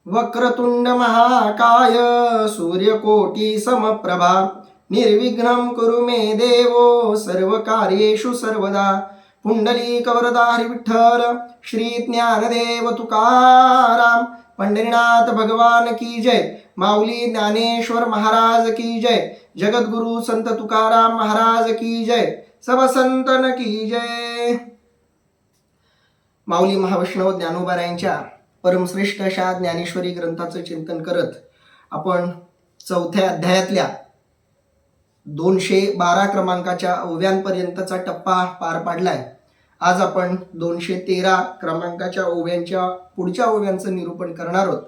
वक्रतुंड महाकाय सूर्यकोटी समप्रभा निर्विघ्नं कुरु मे देवो सर्वकार्येषु सर्वदा. पुंडलिक वरदा हरी विठ्ठल श्री ज्ञानदेव तुकाराम. पंढरीनाथ भगवान की जय. माऊली ज्ञानेश्वर महाराज की जय. जगद्गुरु संत तुकाराम महाराज की जय. सब संतन की जय. माऊली महावैष्णव ज्ञानोबारायांच्या परमश्रेष्ठ अशा ज्ञानेश्वरी ग्रंथाचं चिंतन करत आपण 4थ्या अध्यायातल्या 212 क्रमांकाच्या ओव्यांपर्यंतचा टप्पा पार पाडलाय. आज आपण 213 क्रमांकाच्या ओव्यांच्या पुढच्या ओव्यांचं निरूपण करणार आहोत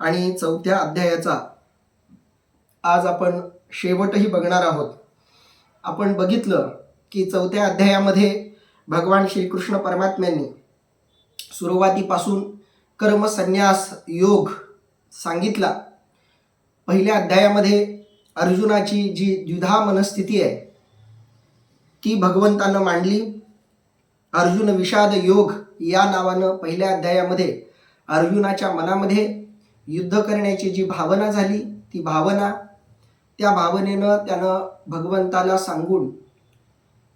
आणि 4थ्या अध्यायाचा आज आपण शेवटही बघणार आहोत. आपण बघितलं की 4थ्या अध्यायामध्ये भगवान श्रीकृष्ण परमात्म्यांनी सुरुवातीपासून कर्मसन्यास योग सांगितला. पहिल्या अध्यायामध्ये अर्जुनाची जी द्विधा मनस्थिती आहे ती भगवंतानं मांडली. अर्जुन विषाद योग या नावानं पहिल्या अध्यायामध्ये अर्जुनाच्या मनामध्ये युद्ध करण्याची जी भावना झाली ती भावना, त्या भावनेनं त्यानं भगवंताला सांगून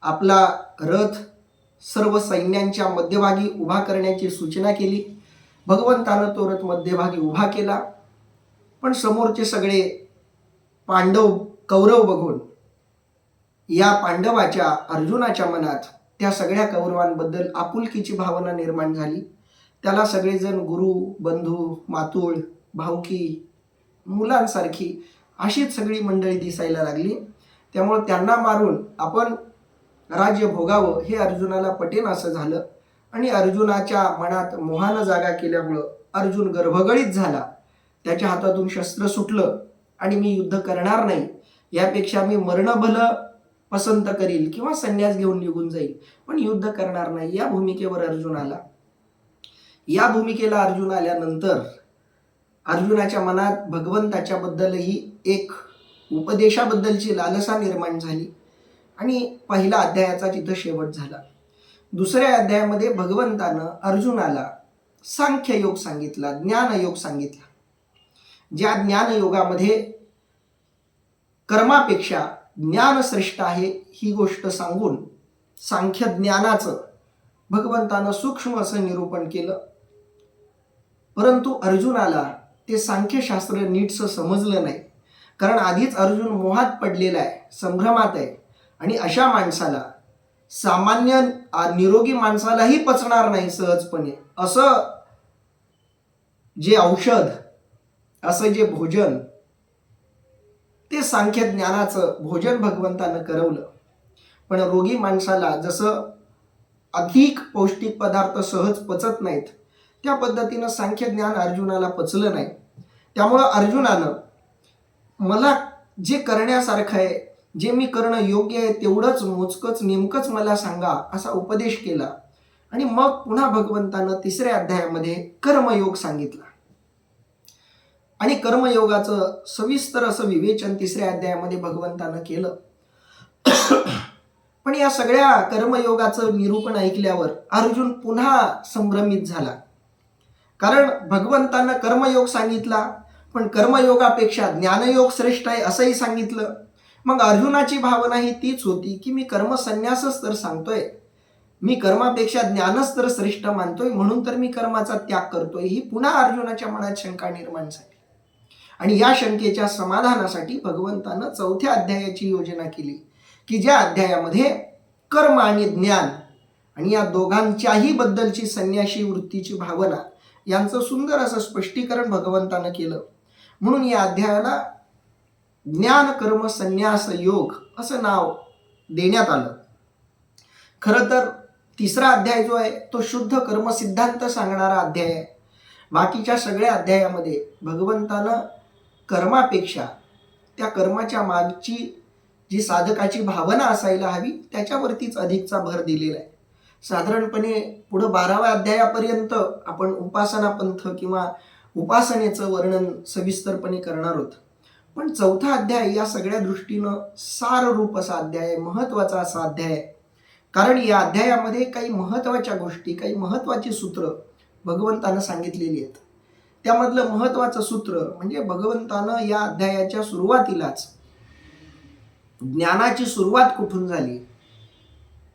आपला रथ सर्व सैन्यांच्या मध्यभागी उभा करण्याची सूचना केली. भगवंतानं तो रथ मध्यभागी उभा केला. पण समोरचे सगळे पांडव कौरव बघून या पांडवाच्या अर्जुनाच्या मनात त्या सगळ्या कौरवांबद्दल आपुलकीची भावना निर्माण झाली. त्याला सगळेजण गुरु, बंधू, मातुळ, भाऊकी, मुलांसारखी अशीच सगळी मंडळी दिसायला लागली. त्यामुळे त्यांना मारून आपण राज्य भोगावं हे अर्जुनाला पटेन असं झालं आणि अर्जुनाच्या मनात मोहानं जागा केल्यामुळं अर्जुन गर्भगळीत झाला. त्याच्या हातातून शस्त्र सुटलं आणि मी युद्ध करणार नाही, यापेक्षा मी मरण भलं पसंत करील किंवा संन्यास घेऊन निघून जाईल, पण युद्ध करणार नाही, या भूमिकेवर अर्जुन आला. या भूमिकेला अर्जुन आल्यानंतर अर्जुनाच्या मनात भगवंताच्या बद्दलही एक उपदेशाबद्दलची लालसा निर्माण झाली आणि पहिला अध्यायाचा तिथं शेवट झाला. दुसऱ्या अध्यायामध्ये भगवंतानं अर्जुनाला सांख्य योग सांगितला, ज्ञान योग सांगितला. ज्या ज्ञान योगामध्ये कर्मापेक्षा ज्ञान श्रेष्ठ आहे ही गोष्ट सांगून सांख्य ज्ञानाचं भगवंतानं सूक्ष्म असं निरूपण केलं. परंतु अर्जुनाला ते सांख्यशास्त्र नीटसं समजलं नाही, कारण आधीच अर्जुन मोहात पडलेला आहे, संभ्रमात आहे आणि अशा माणसाला, सामान्य निरोगी माणसालाही पचणार नाही सहजपणे असं जे औषध, असं जे भोजन, ते सांख्य ज्ञानाचं भोजन भगवंतानं करवलं. पण रोगी माणसाला जसं अधिक पौष्टिक पदार्थ सहज पचत नाहीत, त्या पद्धतीनं सांख्य ज्ञान अर्जुनाला पचलं नाही. त्यामुळं अर्जुनानं मला जे करण्यासारखं आहे, जे मी करणं योग्य आहे तेवढंच मोजकंच नेमकंच मला सांगा असा उपदेश केला. आणि मग पुन्हा भगवंतानं तिसऱ्या अध्यायामध्ये कर्मयोग सांगितला आणि कर्मयोगाचं सविस्तर असं विवेचन तिसऱ्या अध्यायामध्ये भगवंतानं केलं. पण या सगळ्या कर्मयोगाचं निरूपण ऐकल्यावर अर्जुन पुन्हा संभ्रमित झाला, कारण भगवंतानं कर्मयोग सांगितला पण कर्मयोगापेक्षा ज्ञानयोग श्रेष्ठ आहे असंही सांगितलं. मग अर्जुनाची भावना ही तीच होती की मी कर्मसन्यासच तर सांगतोय, मी कर्मापेक्षा ज्ञानच तर श्रेष्ठ मानतोय, म्हणून तर मी कर्माचा त्याग करतोय. ही पुन्हा अर्जुनाच्या मनात शंका निर्माण झाली आणि या शंकेच्या समाधानासाठी भगवंतानं 4थ्या अध्यायाची योजना केली की ज्या अध्यायामध्ये कर्म आणि ज्ञान आणि या दोघांच्याही बद्दलची संन्याशी वृत्तीची भावना यांचं सुंदर असं स्पष्टीकरण भगवंतानं केलं. म्हणून या अध्यायाला ज्ञान कर्म संन्यास योग असं नाव देण्यात आलं. खरं तर तिसरा अध्याय जो आहे तो शुद्ध कर्मसिद्धांत सांगणारा अध्याय आहे. बाकीच्या सगळ्या अध्यायामध्ये भगवंतानं कर्मापेक्षा त्या कर्माच्या मागची जी साधकाची भावना असायला हवी त्याच्यावरतीच अधिकचा भर दिलेला आहे. साधारणपणे पुढं 12व्या अध्यायापर्यंत आपण उपासना पंथ किंवा उपासनेचं वर्णन सविस्तरपणे करणार आहोत. पण 4था अध्याय या सगळ्या दृष्टीनं साररूप असा अध्याय आहे, महत्त्वाचा असा अध्याय आहे. कारण या अध्यायामध्ये काही महत्त्वाच्या गोष्टी, काही महत्त्वाची सूत्र भगवंतानं सांगितलेली आहेत. त्यामधलं महत्वाचं सूत्र म्हणजे भगवंतानं या अध्यायाच्या सुरुवातीलाच ज्ञानाची सुरुवात कुठून झाली,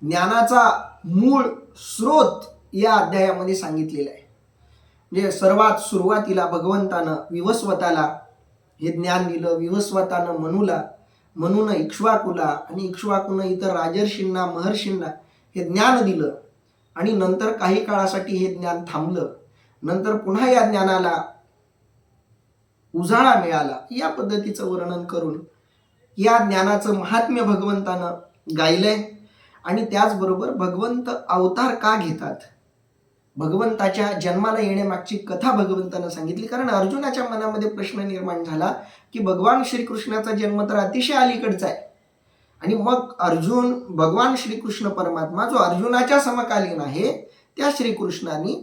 ज्ञानाचा मूळ स्रोत या अध्यायामध्ये सांगितलेला आहे. म्हणजे सर्वात सुरुवातीला भगवंतानं विवस्वताला हे ज्ञान दिलं, विवस्वतानं मनूला, मनूनं इक्ष्वाकुला आणि इक्ष्वाकुनं इतर राजर्षींना, महर्षींना हे ज्ञान दिलं आणि नंतर काही काळासाठी हे ज्ञान थांबलं. नंतर पुन्हा या ज्ञानाला उजाळा मिळाला. या पद्धतीचं वर्णन करून या ज्ञानाचं महात्म्य भगवंतानं गायलंय. आणि त्याचबरोबर भगवंत अवतार का घेतात, भगवंताच्या जन्माला येण्यामागची कथा भगवंतानं सांगितली. कारण अर्जुनाच्या मनामध्ये प्रश्न निर्माण झाला की भगवान श्रीकृष्णाचा जन्म तर अतिशय अलीकडचा आहे आणि मग अर्जुन, भगवान श्रीकृष्ण परमात्मा जो अर्जुनाच्या समकालीन आहे, त्या श्रीकृष्णाने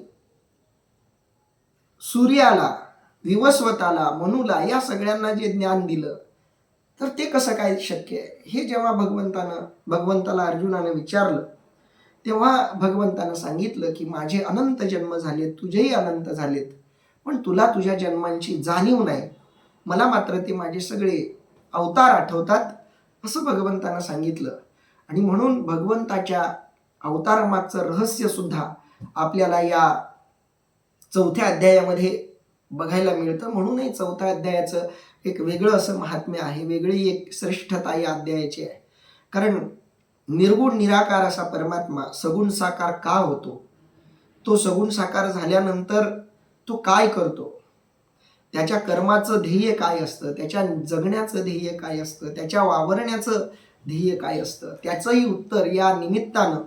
सूर्याला, विवस्वताला, मनूला या सगळ्यांना जे ज्ञान दिलं तर ते कसं काय शक्य आहे. हे जेव्हा भगवंताला अर्जुनाने विचारलं तेव्हा भगवंतानं सांगितलं की माझे अनंत जन्म झालेत, तुझेही अनंत झालेत, पण तुला तुझ्या जन्मांची जाणीव नाही, मला मात्र ते माझे सगळे अवतार आठवतात, असं भगवंतानं सांगितलं. आणि म्हणून भगवंताच्या अवतारामागचं रहस्य सुद्धा आपल्याला या चौथ्या अध्यायामध्ये बघायला मिळतं. म्हणूनही चौथ्या अध्यायाचं एक वेगळं असं महात्म्य आहे, वेगळी एक श्रेष्ठता या अध्यायाची आहे. कारण निर्गुण निराकार असा परमात्मा सगुण साकार का होतो, तो सगुण साकार झाल्यानंतर तो काय करतो, त्याच्या कर्माचं ध्येय काय असतं, त्याच्या जगण्याचं ध्येय काय असतं, त्याच्या वावरण्याचं ध्येय काय असतं, त्याचंही उत्तर या निमित्तानं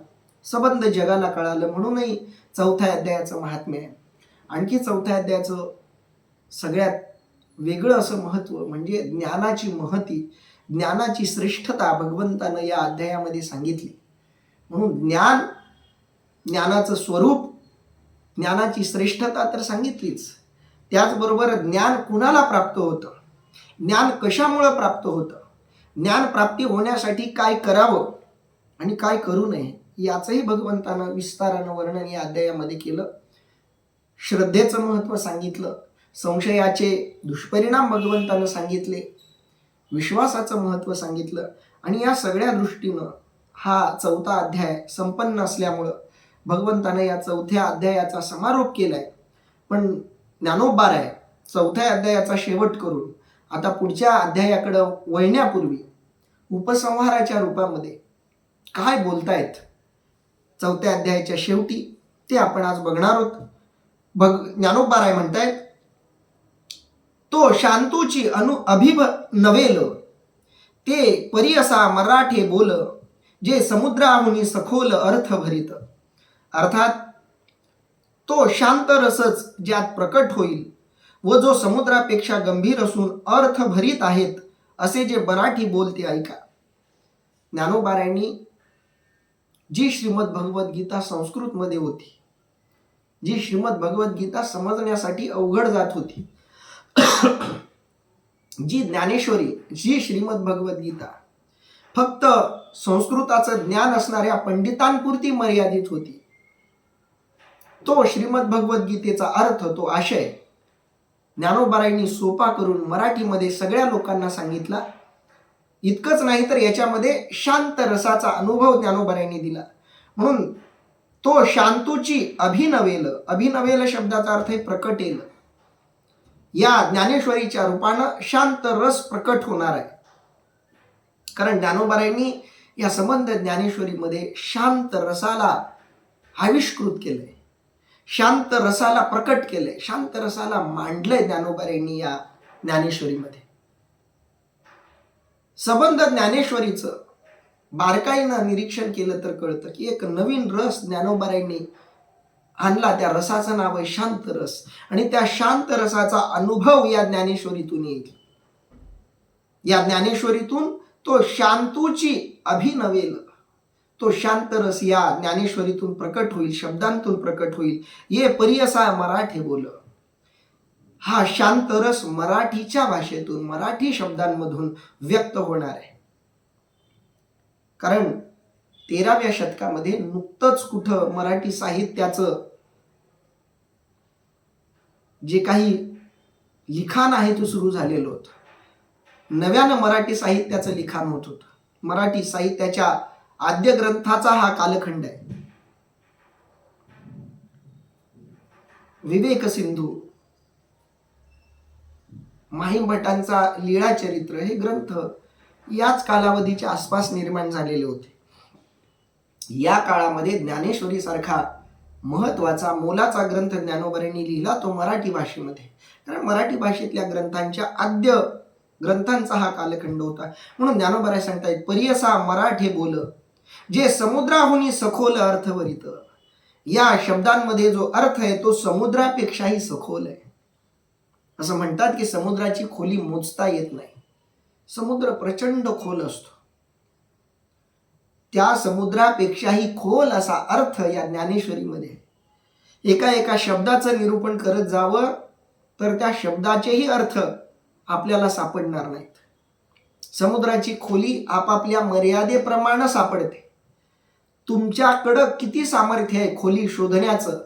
सबंध जगाला कळालं. म्हणूनही चौथ्या अध्यायाचं महात्म्य आहे. आणखी चौथ्या अध्यायाचं सगळ्यात वेगळं असं महत्त्व म्हणजे ज्ञानाची महती, ज्ञानाची श्रेष्ठता भगवंतानं या अध्यायामध्ये सांगितली. म्हणून ज्ञानाचं स्वरूप, ज्ञानाची श्रेष्ठता तर सांगितलीच, त्याचबरोबर ज्ञान कुणाला प्राप्त होतं, ज्ञान कशामुळं प्राप्त होतं, ज्ञान प्राप्ती होण्यासाठी काय करावं आणि काय करू नये याचंही भगवंतानं विस्तारानं वर्णन या अध्यायामध्ये केलं. श्रद्धेचं महत्त्व सांगितलं, संशयाचे दुष्परिणाम भगवंतानं सांगितले, विश्वासाचं महत्त्व सांगितलं. आणि या सगळ्या दृष्टीनं हा चौथा अध्याय संपन्न असल्यामुळं भगवंतानं या चौथ्या अध्यायाचा समारोप केलाय. पण ज्ञानोबबाराय चौथ्या अध्यायाचा शेवट करून आता पुढच्या अध्यायाकडं वळण्यापूर्वी उपसंहाराच्या रूपामध्ये काय बोलतायत चौथ्या अध्यायाच्या शेवटी ते आपण आज बघणार आहोत. ज्ञानोबबाराय म्हणतायत, तो शांतूची अभिभ नवेल, ते परी असा मराठे बोल, जे समुद्राहुनी सखोल अर्थ भरित. अर्थात तो शांत रसच ज्यात प्रकट होईल व जो समुद्रापेक्षा गंभीर असून अर्थ भरित आहेत असे जे मराठी बोलते ऐका. ज्ञानोबबारायांनी जी श्रीमद भगवद्गीता संस्कृतमध्ये होती, जी श्रीमद भगवद्गीता समजण्यासाठी अवघड जात होती, जी ज्ञानेश्वरी, जी श्रीमद भगवद्गीता फक्त संस्कृताचं ज्ञान असणाऱ्या पंडितांपुरती मर्यादित होती, तो श्रीमद भगवद्गीतेचा अर्थ, तो आशय ज्ञानोबबारायांनी सोपा करून मराठीमध्ये सगळ्या लोकांना सांगितला. इतकंच नाही तर याच्यामध्ये शांत रसाचा अनुभव ज्ञानोबबारायांनी दिला. म्हणून तो शांतूची अभिनवेल, अभिनवेल शब्दाचा अर्थ आहे प्रकटेल, या ज्ञानेश्वरीच्या रूपानं शांत रस प्रकट होणार आहे. कारण ज्ञानोबबारायांनी या संबंध ज्ञानेश्वरीमध्ये शांत रसाला आविष्कृत केलंय, शांत रसाला प्रकट केलंय, शांत रसाला मांडलंय ज्ञानोबबारायांनी या ज्ञानेश्वरीमध्ये. संबंध ज्ञानेश्वरीचं बारकाईनं निरीक्षण केलं तर कळतं की एक नवीन रस ज्ञानोबबारायांनी आणला. त्या रसाचं नाव आहे शांत रस आणि त्या शांत रसाचा अनुभव या ज्ञानेश्वरीतून येईल. या ज्ञानेश्वरीतून तो शांतूची अभिनवेल, तो शांत रस या ज्ञानेश्वरीतून प्रकट होईल, शब्दांतून प्रकट होईल. ये परी असा मराठे बोल, हा शांत रस मराठीच्या भाषेतून, मराठी शब्दांमधून व्यक्त होणार आहे. कारण 13व्या शतकामध्ये नुकतंच कुठं मराठी साहित्याचं जे काही लिखाण आहे ते सुरू झालेलं होतं. नव्यानं मराठी साहित्याचं लिखाण होत होतं. मराठी साहित्याच्या आद्य ग्रंथाचा हा कालखंड आहे. विवेक सिंधू, माहीमभटांचा लीळा चरित्र हे ग्रंथ याच कालावधीच्या आसपास निर्माण झालेले होते. या काळामध्ये ज्ञानेश्वरी सारखा महत्वाचा मोलाचा ग्रंथ ज्ञानोबांनी लिहिला, तो मराठी भाषेमध्ये. कारण मराठी भाषेतल्या ग्रंथांच्या आद्य ग्रंथांचा हा कालखंड होता. म्हणून ज्ञानोबा सांगतायत, परियसा मराठे बोल जे समुद्राहुनी सखोल अर्थवरित. या शब्दांमध्ये जो अर्थ आहे तो समुद्रापेक्षाही सखोल आहे. असं म्हणतात की समुद्राची खोली मोजता येत नाही. समुद्र प्रचंड खोल असतो. त्या समुद्रापेक्षाही खोल असा अर्थ या ज्ञानेश्वरीमध्ये. एका एका शब्दाचं निरूपण करत जावं तर त्या शब्दाचेही अर्थ आपल्याला सापडणार नाहीत. समुद्राची खोली आपापल्या मर्यादेप्रमाणे सापडते. तुमच्याकडं किती सामर्थ्य आहे खोली शोधण्याचं,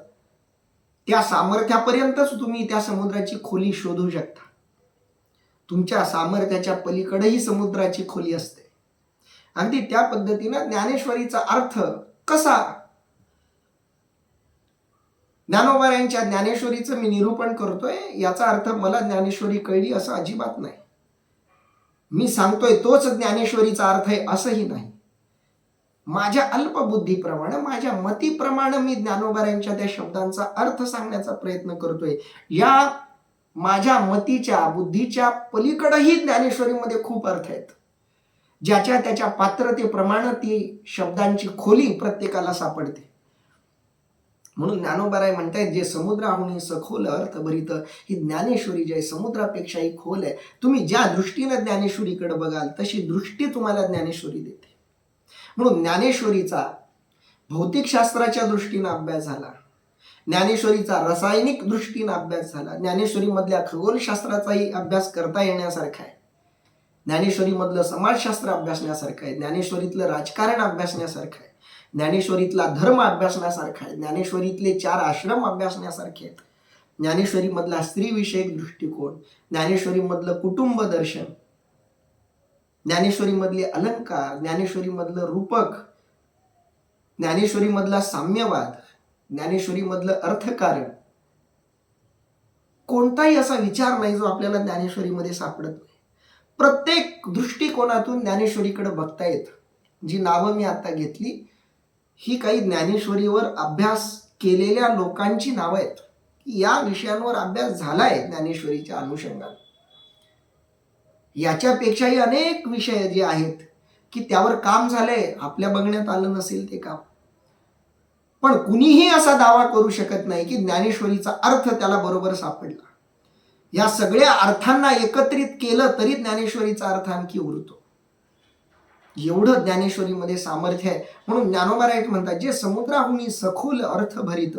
त्या सामर्थ्यापर्यंतच तुम्ही त्या समुद्राची खोली शोधू शकता. तुमच्या सामर्थ्याच्या पलीकडेही समुद्राची खोली असते. अगदी त्या पद्धतीनं ज्ञानेश्वरीचा अर्थ कसा. ज्ञानोबा यांच्या ज्ञानेश्वरीचं मी निरूपण करतोय, याचा अर्थ मला ज्ञानेश्वरी कळली असं अजिबात नाही. मी सांगतोय तोच ज्ञानेश्वरीचा अर्थ आहे असंही नाही. माझ्या अल्पबुद्धीप्रमाणे, माझ्या मतीप्रमाणे मी ज्ञानोबा यांच्या त्या शब्दांचा अर्थ सांगण्याचा प्रयत्न करतोय. या माझ्या मतीच्या बुद्धीच्या पलीकडेही ज्ञानेश्वरीमध्ये खूप अर्थ आहेत. ज्याच्या त्याच्या पात्रतेप्रमाणे ती शब्दांची खोली प्रत्येकाला सापडते. म्हणून ज्ञानोबा म्हणतायत, जे समुद्राहुनी सखोल अर्थभरित. ही ज्ञानेश्वरी जी आहे समुद्रापेक्षाही खोल आहे. तुम्ही ज्या दृष्टीने ज्ञानेश्वरीकडे बघाल तशी दृष्टी तुम्हाला ज्ञानेश्वरी देते. म्हणून ज्ञानेश्वरीचा भौतिकशास्त्राच्या दृष्टीने अभ्यास झाला, ज्ञानेश्वरीचा रासायनिक दृष्टीने अभ्यास झाला, ज्ञानेश्वरीमधल्या खगोलशास्त्राचाही अभ्यास करता येण्यासारखा आहे, ज्ञानेश्वरीमधलं समाजशास्त्र अभ्यासण्यासारखं आहे, ज्ञानेश्वरीतलं राजकारण अभ्यासण्यासारखं आहे, ज्ञानेश्वरीतला धर्म अभ्यासण्यासारखा आहे, ज्ञानेश्वरीतले 4 आश्रम अभ्यासण्यासारखे आहेत, ज्ञानेश्वरीमधला स्त्रीविषयक दृष्टिकोन, ज्ञानेश्वरीमधलं कुटुंब दर्शन, ज्ञानेश्वरीमधले अलंकार, ज्ञानेश्वरीमधलं रूपक, ज्ञानेश्वरीमधला साम्यवाद, ज्ञानेश्वरीमधलं अर्थकारण. कोणताही असा विचार नाही जो आपल्याला ज्ञानेश्वरीमध्ये सापडत नाही. प्रत्येक दृष्टिकोनातून ज्ञानेश्वरीकडे बघता येतं. जी नावं मी आता घेतली ही काही ज्ञानेश्वरीवर अभ्यास केलेल्या लोकांची नावं आहेत. या विषयांवर अभ्यास झालाय ज्ञानेश्वरीच्या अनुषंगाने. याच्यापेक्षाही अनेक विषय जे आहेत की त्यावर काम झालंय, आपल्या बघण्यात आलं नसेल ते काम. पण कुणीही असा दावा करू शकत नाही की ज्ञानेश्वरीचा अर्थ त्याला बरोबर सापडला. या सगळ्या अर्थांना एकत्रित केलं तरी ज्ञानेश्वरीचा अर्थ आणखी उरतो. एवढं ज्ञानेश्वरीमध्ये सामर्थ्य आहे. म्हणून ज्ञानोबा म्हणतात, जे समुद्राहुनी सखोल अर्थ भरित.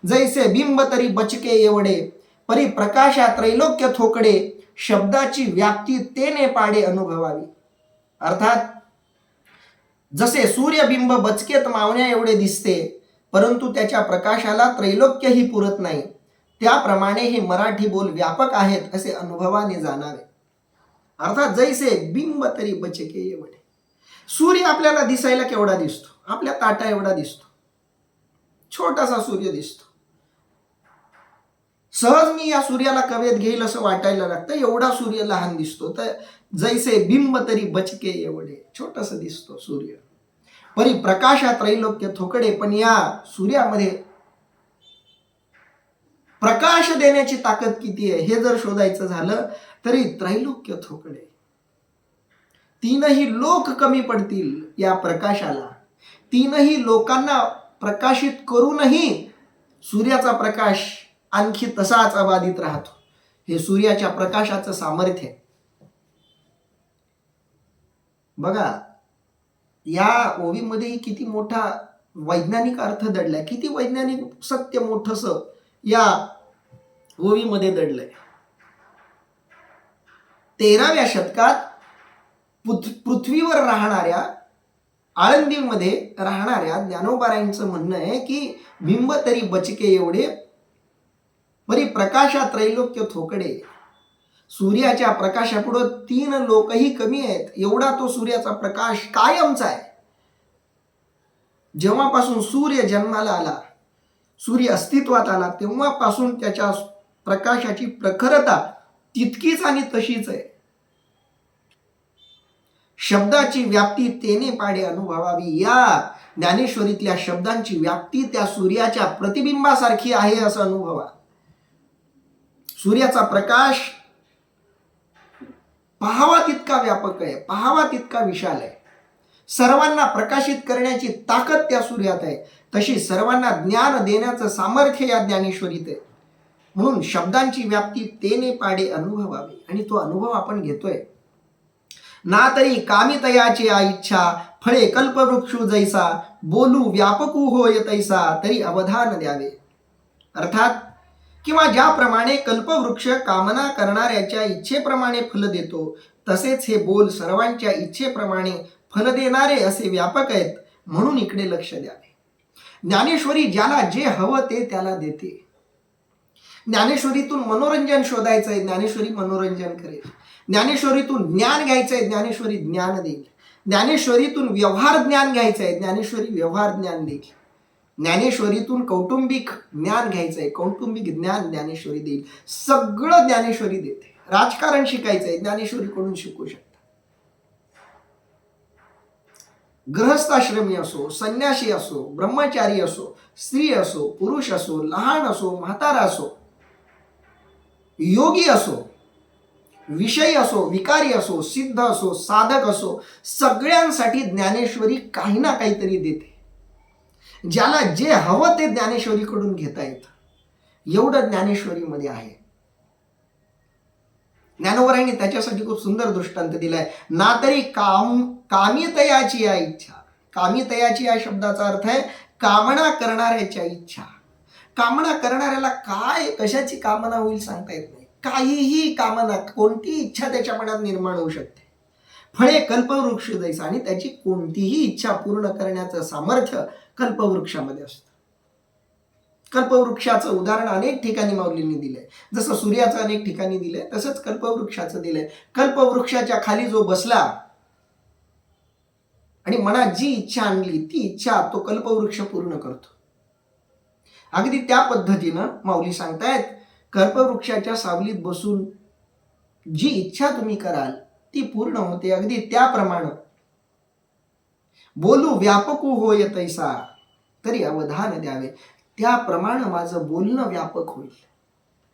जैसे बिंब तरी बचके एवढे, परी प्रकाशा त्रैलोक्य थोकडे. शब्दाची व्याप्ती तेने पाडे अनुभवावी. अर्थात जसे सूर्यबिंब बचकेत मावण्या एवढे दिसते, परंतु त्याच्या प्रकाशाला त्रैलोक्यही पुरत नाही, त्याप्रमाणे हे मराठी बोल व्यापक आहेत असे अनुभवाने जाणावे. अर्थात जैसे बिंब तरी बचके एवढे. सूर्य आपल्याला दिसायला केवढा दिसतो, आपल्या ताटा एवढा दिसतो, छोटासा सूर्य दिसतो. सहज मी या सूर्याला कवेत घेईल असं वाटायला लागतं, एवढा सूर्य लहान दिसतो. तर जैसे बिंब तरी बचके एवढे, छोटस दिसतो सूर्य. परी प्रकाशा त्रैलोक्य थोकडे. पण या सूर्यामध्ये प्रकाश देण्याची ताकद किती आहे हे जर शोधायचं झालं तरी त्रैलोक्य थोकडे. 3ही लोक कमी पडतील या प्रकाशाला. 3ही लोकांना प्रकाशित करूनही सूर्याचा प्रकाश आणखी तसाच अबाधित राहतो. हे सूर्याच्या प्रकाशाचं सामर्थ्य. बघा या ओवीमध्ये किती मोठा वैज्ञानिक अर्थ दडलाय, किती वैज्ञानिक सत्य मोठस या ओवीमध्ये दडलंय. 13व्या शतकात पृथ्वीवर राहणाऱ्या, आळंदीमध्ये राहणाऱ्या ज्ञानोबारायांचं म्हणणं आहे की बिंब तरी बचके एवढे परी प्रकाशा त्रैलोक्य थोकडे. सूर्याच्या प्रकाशापुढं 3 लोकही कमी आहेत, एवढा तो सूर्याचा प्रकाश कायमचा आहे. जेव्हापासून सूर्य जन्माला आला, सूर्य अस्तित्वात आला, तेव्हापासून त्याच्या प्रकाशाची प्रखरता तितकीच आणि तशीच आहे. शब्दाची व्याप्ती तेने पाडे अनुभवावी. या ज्ञानेश्वरीतल्या शब्दांची व्याप्ती त्या सूर्याच्या प्रतिबिंबासारखी आहे असं अनुभवा. सूर्याचा प्रकाश पाहावा तितका व्यापक आहे, पाहावा तितका विशाल आहे. सर्वांना प्रकाशित करण्याची ताकद त्या सूर्यात आहे. तशी सर्वांना ज्ञान देण्याचं सामर्थ्य या ज्ञानेश्वरीत आहे. म्हणून शब्दांची व्याप्ती तेने पाडे अनुभवावी. आणि तो अनुभव आपण घेतोय. ना तरी कामितयाची आ इच्छा, फळे कल्पवृक्षू जैसा, बोलू व्यापकू होय तैसा, तरी अवधान द्यावे. अर्थात किंवा ज्याप्रमाणे कल्पवृक्ष कामना करणाऱ्याच्या इच्छेप्रमाणे फल देतो, तसेच हे बोल सर्वांच्या इच्छेप्रमाणे फल देणारे असे व्यापक आहेत. म्हणून इकडे लक्ष द्यावे. ज्ञानेश्वरी ज्याला जे हवं ते त्याला देते. ज्ञानेश्वरीतून मनोरंजन शोधायचंय, ज्ञानेश्वरी मनोरंजन करेल. ज्ञानेश्वरीतून ज्ञान घ्यायचंय, ज्ञानेश्वरी ज्ञान देईल. ज्ञानेश्वरीतून व्यवहार ज्ञान घ्यायचंय, ज्ञानेश्वरी व्यवहार ज्ञान देईल. ज्ञानेश्वरीतून कौटुंबिक ज्ञान घ्यायचंय, कौटुंबिक ज्ञान ज्ञानेश्वरी देईल. सगळं ज्ञानेश्वरी देते. राजकारण शिकायचंय, ज्ञानेश्वरीकडून शिकू शकता. गृहस्थाश्रमी असो, संन्यासी असो, ब्रह्मचारी असो, स्त्री असो, पुरुष असो, लहान असो, म्हातारा असो, योगी असो, विषयी असो, विकारी असो, सिद्ध असो, साधक असो, सगळ्यांसाठी ज्ञानेश्वरी काही ना काहीतरी देते. ज्याला जे हवं ते ज्ञानेश्वरीकडून घेता येतं, एवढं ज्ञानेश्वरीमध्ये आहे. ज्ञानोबरायांनी त्याच्यासाठी खूप सुंदर दृष्टांत दिलाय. ना तरी कामितयाची या इच्छा. कामितयाची या शब्दाचा अर्थ आहे कामना करणाऱ्याच्या इच्छा. कामना करणाऱ्याला काय कशाची कामना होईल सांगता येत नाही. काहीही कामना, कोणतीही इच्छा त्याच्या मनात निर्माण होऊ शकते. फळे कल्पवृक्ष जैसा. आणि त्याची कोणतीही इच्छा पूर्ण करण्याचं सामर्थ्य कल्पवृक्षामध्ये असतं. कल्पवृक्षाचं उदाहरण अनेक ठिकाणी माऊलींनी दिलंय. जसं सूर्याचं अनेक ठिकाणी दिलंय, तसंच कल्पवृक्षाचं दिलंय. कल्पवृक्षाच्या खाली जो बसला आणि मनात जी इच्छा आणली, ती इच्छा तो कल्पवृक्ष पूर्ण करतो. अगदी त्या पद्धतीनं माऊली सांगतायत, कल्पवृक्षाच्या सावलीत बसून जी इच्छा तुम्ही कराल ती पूर्ण होते. अगदी त्याप्रमाणे बोलू व्यापकू होय तैसा, तरी अवधान द्यावे. त्याप्रमाणे माझं बोलणं व्यापक होईल.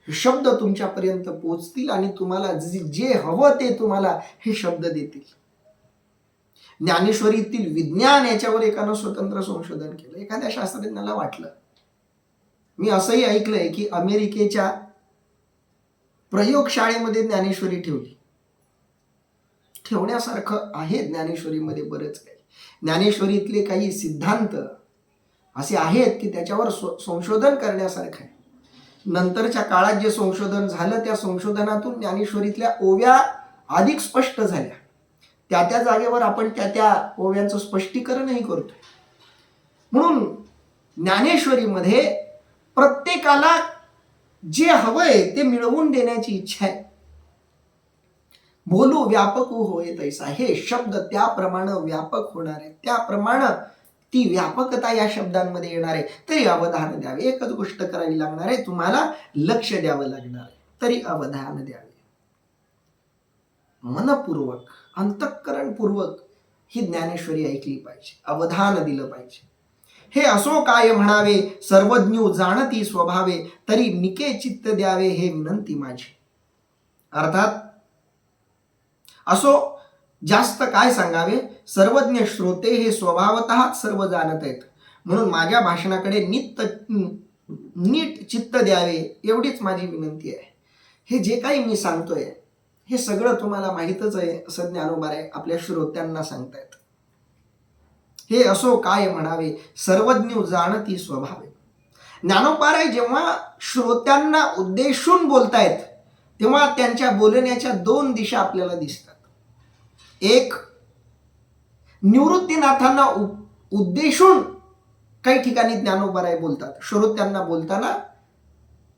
शब्द तुमच्यापर्यंत पोहोचतील आणि तुम्हाला जे हवं ते तुम्हाला हे शब्द देतील. ज्ञानेश्वरीतील विज्ञान याच्यावर एकानं स्वतंत्र संशोधन केलं. एखाद्या शास्त्रज्ञाला वाटलं, मी असंही ऐकलंय की अमेरिकेच्या प्रयोगशाळेमध्ये ज्ञानेश्वरी ठेवली. ठेवण्यासारखं आहे ज्ञानेश्वरीमध्ये बरंच काही. ज्ञानेश्वरीतले काही सिद्धांत असे आहेत की त्याच्यावर संशोधन करण्यासारखं आहे. नंतरच्या काळात जे संशोधन झालं, त्या संशोधनातून ज्ञानेश्वरीतल्या ओव्या अधिक स्पष्ट झाल्या. त्या जागेवर आपण त्या ओव्यांचं स्पष्टीकरणही करतोय. म्हणून ज्ञानेश्वरीमध्ये प्रत्येकाला जे हवंय ते मिळवून देण्याची इच्छा आहे. बोलू व्यापक होय तैसा. हे शब्द त्याप्रमाणे व्यापक होणार आहे, त्याप्रमाणे ती व्यापकता या शब्दांमध्ये येणार आहे. तरी अवधान द्यावे. एकच गोष्ट करावी लागणार आहे, तुम्हाला लक्ष द्यावं लागणार आहे. तरी अवधान द्यावे. मनपूर्वक, अंतःकरणपूर्वक ही ज्ञानेश्वरी ऐकली पाहिजे, अवधान दिलं पाहिजे. हे असो काय म्हणावे, सर्वज्ञ जाणती स्वभावे, तरी निके चित्त द्यावे हे विनंती माझी. अर्थात असो जास्त काय सांगावे, सर्वज्ञ श्रोते हे स्वभावतः सर्व जाणत आहेत. म्हणून माझ्या भाषणाकडे नीट चित्त द्यावे एवढीच माझी विनंती आहे. हे जे काही मी सांगतोय हे सगळं तुम्हाला माहीतच आहे असं ज्ञानोबाराय आपल्या श्रोत्यांना सांगतायत. हे असो काय म्हणावे, सर्वज्ञ जाणती स्वभावे. ज्ञानोबाराय जेव्हा श्रोत्यांना उद्देशून बोलतायत तेव्हा त्यांच्या बोलण्याच्या 2 दिशा आपल्याला दिसतात. एक, निवृत्तीनाथांना उद्देशून काही ठिकाणी ज्ञानोबाराय बोलतात. श्रोत्यांना बोलताना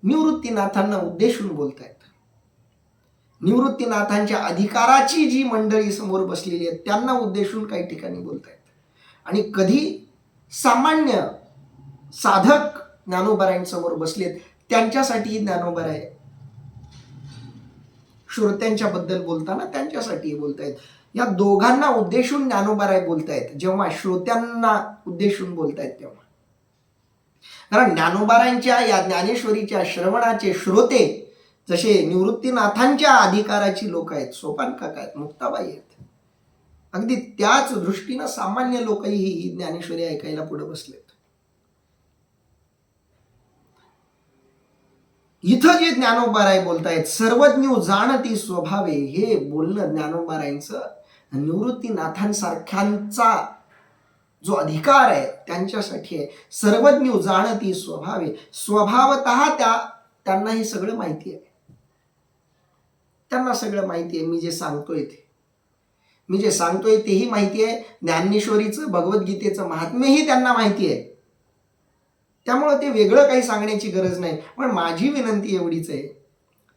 निवृत्तीनाथांना उद्देशून बोलतायत. निवृत्तीनाथांच्या अधिकाराची जी मंडळी समोर बसलेली आहेत त्यांना उद्देशून काही ठिकाणी बोलतायत. आणि कधी सामान्य साधक ज्ञानोबारायांसमोर बसलेत त्यांच्यासाठी ज्ञानोबाराय श्रोत्यांच्या बद्दल बोलताना त्यांच्यासाठी बोलतायत. या दोघांना उद्देशून ज्ञानोबाराय बोलतायत जेव्हा श्रोत्यांना उद्देशून बोलतायत तेव्हा. कारण ज्ञानोबारायांच्या या ज्ञानेश्वरीच्या श्रवणाचे श्रोते जसे निवृत्तीनाथांच्या अधिकाराची लोक आहेत, सोपान काका आहेत, मुक्ताबाई आहेत, अगदी त्याच दृष्टीनं सामान्य लोकही ही ज्ञानेश्वरी ऐकायला पुढे बसलेत. इथं जे ज्ञानोबाराय बोलतायत सर्वज्ञ जाणती स्वभावे, हे बोलणं ज्ञानोबारायांचं निवृत्तीनाथांसारख्यांचा जो अधिकार आहे त्यांच्यासाठी आहे. सर्वज्ञ जाणती स्वभावे, स्वभावतः त्यांना हे सगळं माहिती आहे. त्यांना सगळं माहिती आहे. मी जे सांगतोय तेही माहिती आहे. ज्ञानेश्वरीचं भगवद्गीतेचं महात्म्यही त्यांना माहिती आहे. त्यामुळे ते वेगळं काही सांगण्याची गरज नाही. पण माझी विनंती एवढीच आहे,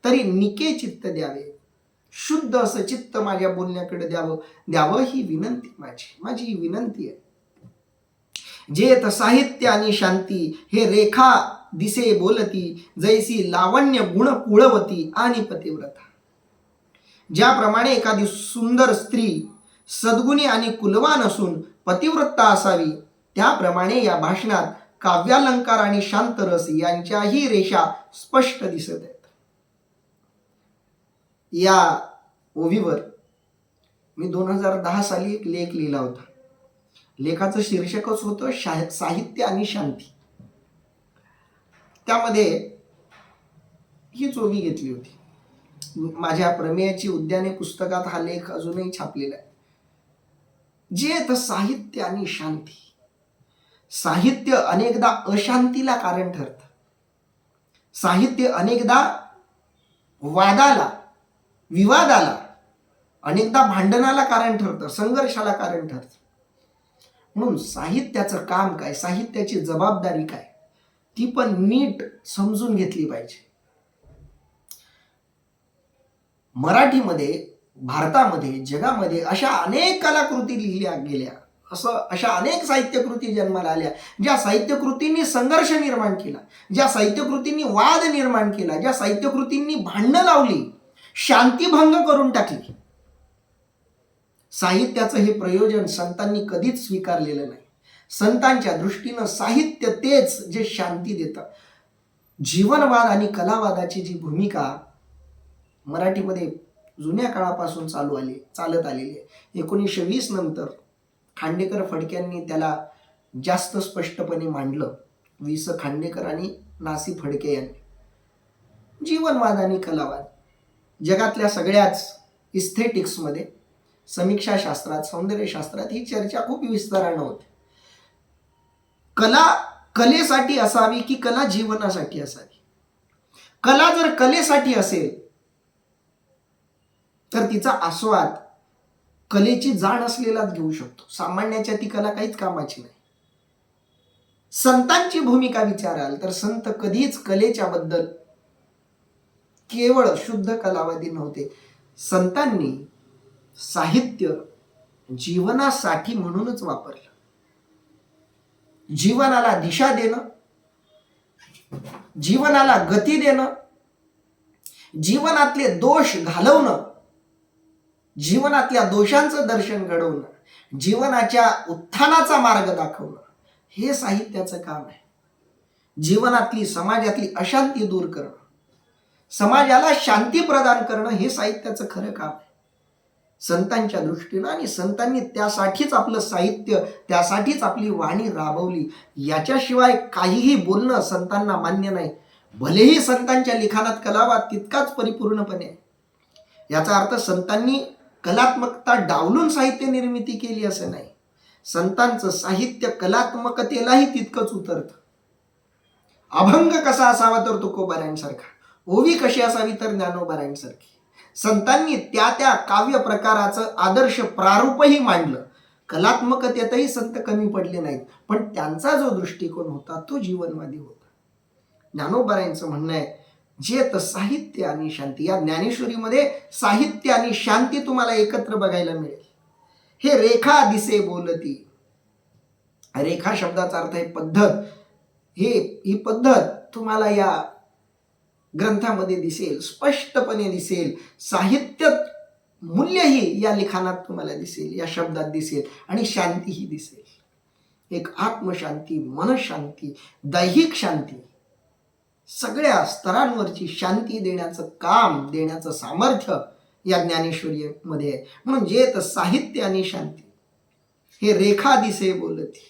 तरी निके चित्त द्यावे, शुद्ध असं चित्त माझ्या बोलण्याकडे द्यावं ही विनंती माझी ही विनंती आहे. जेत साहित्य आणि शांती, हे रेखा दिसे बोलती, जैसी लावण्य गुण कुळवती आणि पतिव्रता. ज्याप्रमाणे एखादी सुंदर स्त्री सद्गुणी आणि कुलवान असून पतिव्रता असावी, त्याप्रमाणे या भाषणात काव्यालंकार आणि शांतरस यांच्याही रेषा स्पष्ट दिसत आहेत. या ओवीवर मी 2010 साली एक लेख लिहिला होता. लेखाचं शीर्षकच होतं साहित्य आणि शांती. त्यामध्ये हीच ओवी घेतली होती. माझ्या प्रमेयाची उद्याने पुस्तकात हा लेख अजूनही छापलेला आहे. जे साहित्य आणि शांती. साहित्य अनेकदा अशांतीला कारण ठरतं. साहित्य अनेकदा वादाला, विवादाला, अनेकदा भांडणाला कारण ठरतं, संघर्षाला कारण ठरतं. म्हणून साहित्याचं काम काय, साहित्याची जबाबदारी काय, ती पण नीट समजून घेतली पाहिजे. मराठीमध्ये, भारतामध्ये, जगामध्ये अशा अनेक कलाकृती लिहिल्या गेल्या, अशा अनेक साहित्यकृती जन्माला आल्या, ज्या साहित्यकृतींनी संघर्ष निर्माण केला, ज्या साहित्यकृतींनी वाद निर्माण केला, ज्या साहित्यकृतींनी भांडणं लावली, शांतीभंग करून टाकली. साहित्याचं हे प्रयोजन संतांनी कधीच स्वीकारलेलं नाही. संतांच्या दृष्टीनं साहित्य तेच जे शांती देतं. जीवनवाद आणि कलावादाची जी भूमिका मराठीमध्ये जुन्या काळापासून चालत आलेली आहे. 1920 नंतर खांडेकर फडक्यांनी त्याला जास्त स्पष्टपणे मांडलं. वि. स. खांडेकर आणि नासी फडके यांनी. जीवनवाद आणि कलावाद जगातल्या सगळ्याच इस्थेटिक्समध्ये, समीक्षा शास्त्रात, सौंदर्यशास्त्रात ही चर्चा खूप विस्तारानं होते. कला कलेसाठी असावी की कला जीवनासाठी असावी. कला जर कलेसाठी असेल तर तिचा आस्वाद कलेची जाण असलेलाच घेऊ शकतो. सामान्याच्या ती कला काहीच कामाची नाही. संतांची भूमिका विचाराल तर संत कधीच कलेच्या बद्दल केवळ शुद्ध कलावादी नव्हते. संतांनी साहित्य जीवनासाठी म्हणूनच वापरलं. जीवनाला दिशा देणं, जीवनाला गती देणं, जीवनातले दोष घालवणं, जीवनातल्या दोषांचं दर्शन घडवणं, जीवनाच्या उत्थानाचा मार्ग दाखवणं, हे साहित्याचं काम आहे. जीवनातली, समाजातली अशांती दूर करणं, समाजाला शांती प्रदान करणं, हे साहित्याचं खरं काम आहे संतांच्या दृष्टीनं. आणि संतांनी त्यासाठीच आपलं साहित्य, त्यासाठीच आपली वाणी राबवली. याच्याशिवाय काहीही बोलणं संतांना मान्य नाही. भलेही संतांच्या लिखाणात कलावाद तितकाच परिपूर्णपणे आहे. याचा अर्थ संतांनी कलात्मकता डावलून साहित्य निर्मिती केली असं नाही. संतांचं साहित्य कलात्मकतेलाही तितकंच उतरतं. अभंग कसा असावा तर तुकोबारायांसारखा, ओवी कशी असावी तर ज्ञानोबारायांसारखी. संतांनी त्या काव्य प्रकाराचं आदर्श प्रारूपही मांडलं. कलात्मकतेतही संत कमी पडले नाहीत, पण त्यांचा जो दृष्टिकोन होता तो जीवनवादी होता. ज्ञानोबारायांचं म्हणणं आहे, जेत साहित्य आणि शांती. या ज्ञानेश्वरीमध्ये साहित्य आणि शांती तुम्हाला एकत्र बघायला मिळेल. हे रेखा दिसे बोलती. रेखा शब्दाचा अर्थ आहे पद्धत. ही पद्धत तुम्हाला या ग्रंथामध्ये दिसेल, स्पष्टपणे दिसेल. साहित्य मूल्यही या लिखाणात तुम्हाला दिसेल, या शब्दात दिसेल, आणि शांतीही दिसेल. एक आत्मशांती, मनशांती, दैहिक शांती, सगळ्या स्तरांवरची शांती देण्याचं काम, देण्याचं सामर्थ्य या ज्ञानेश्वरीमध्ये आहे. म्हणून जेत साहित्य आणि शांती, हे रेखा दिसे बोलती.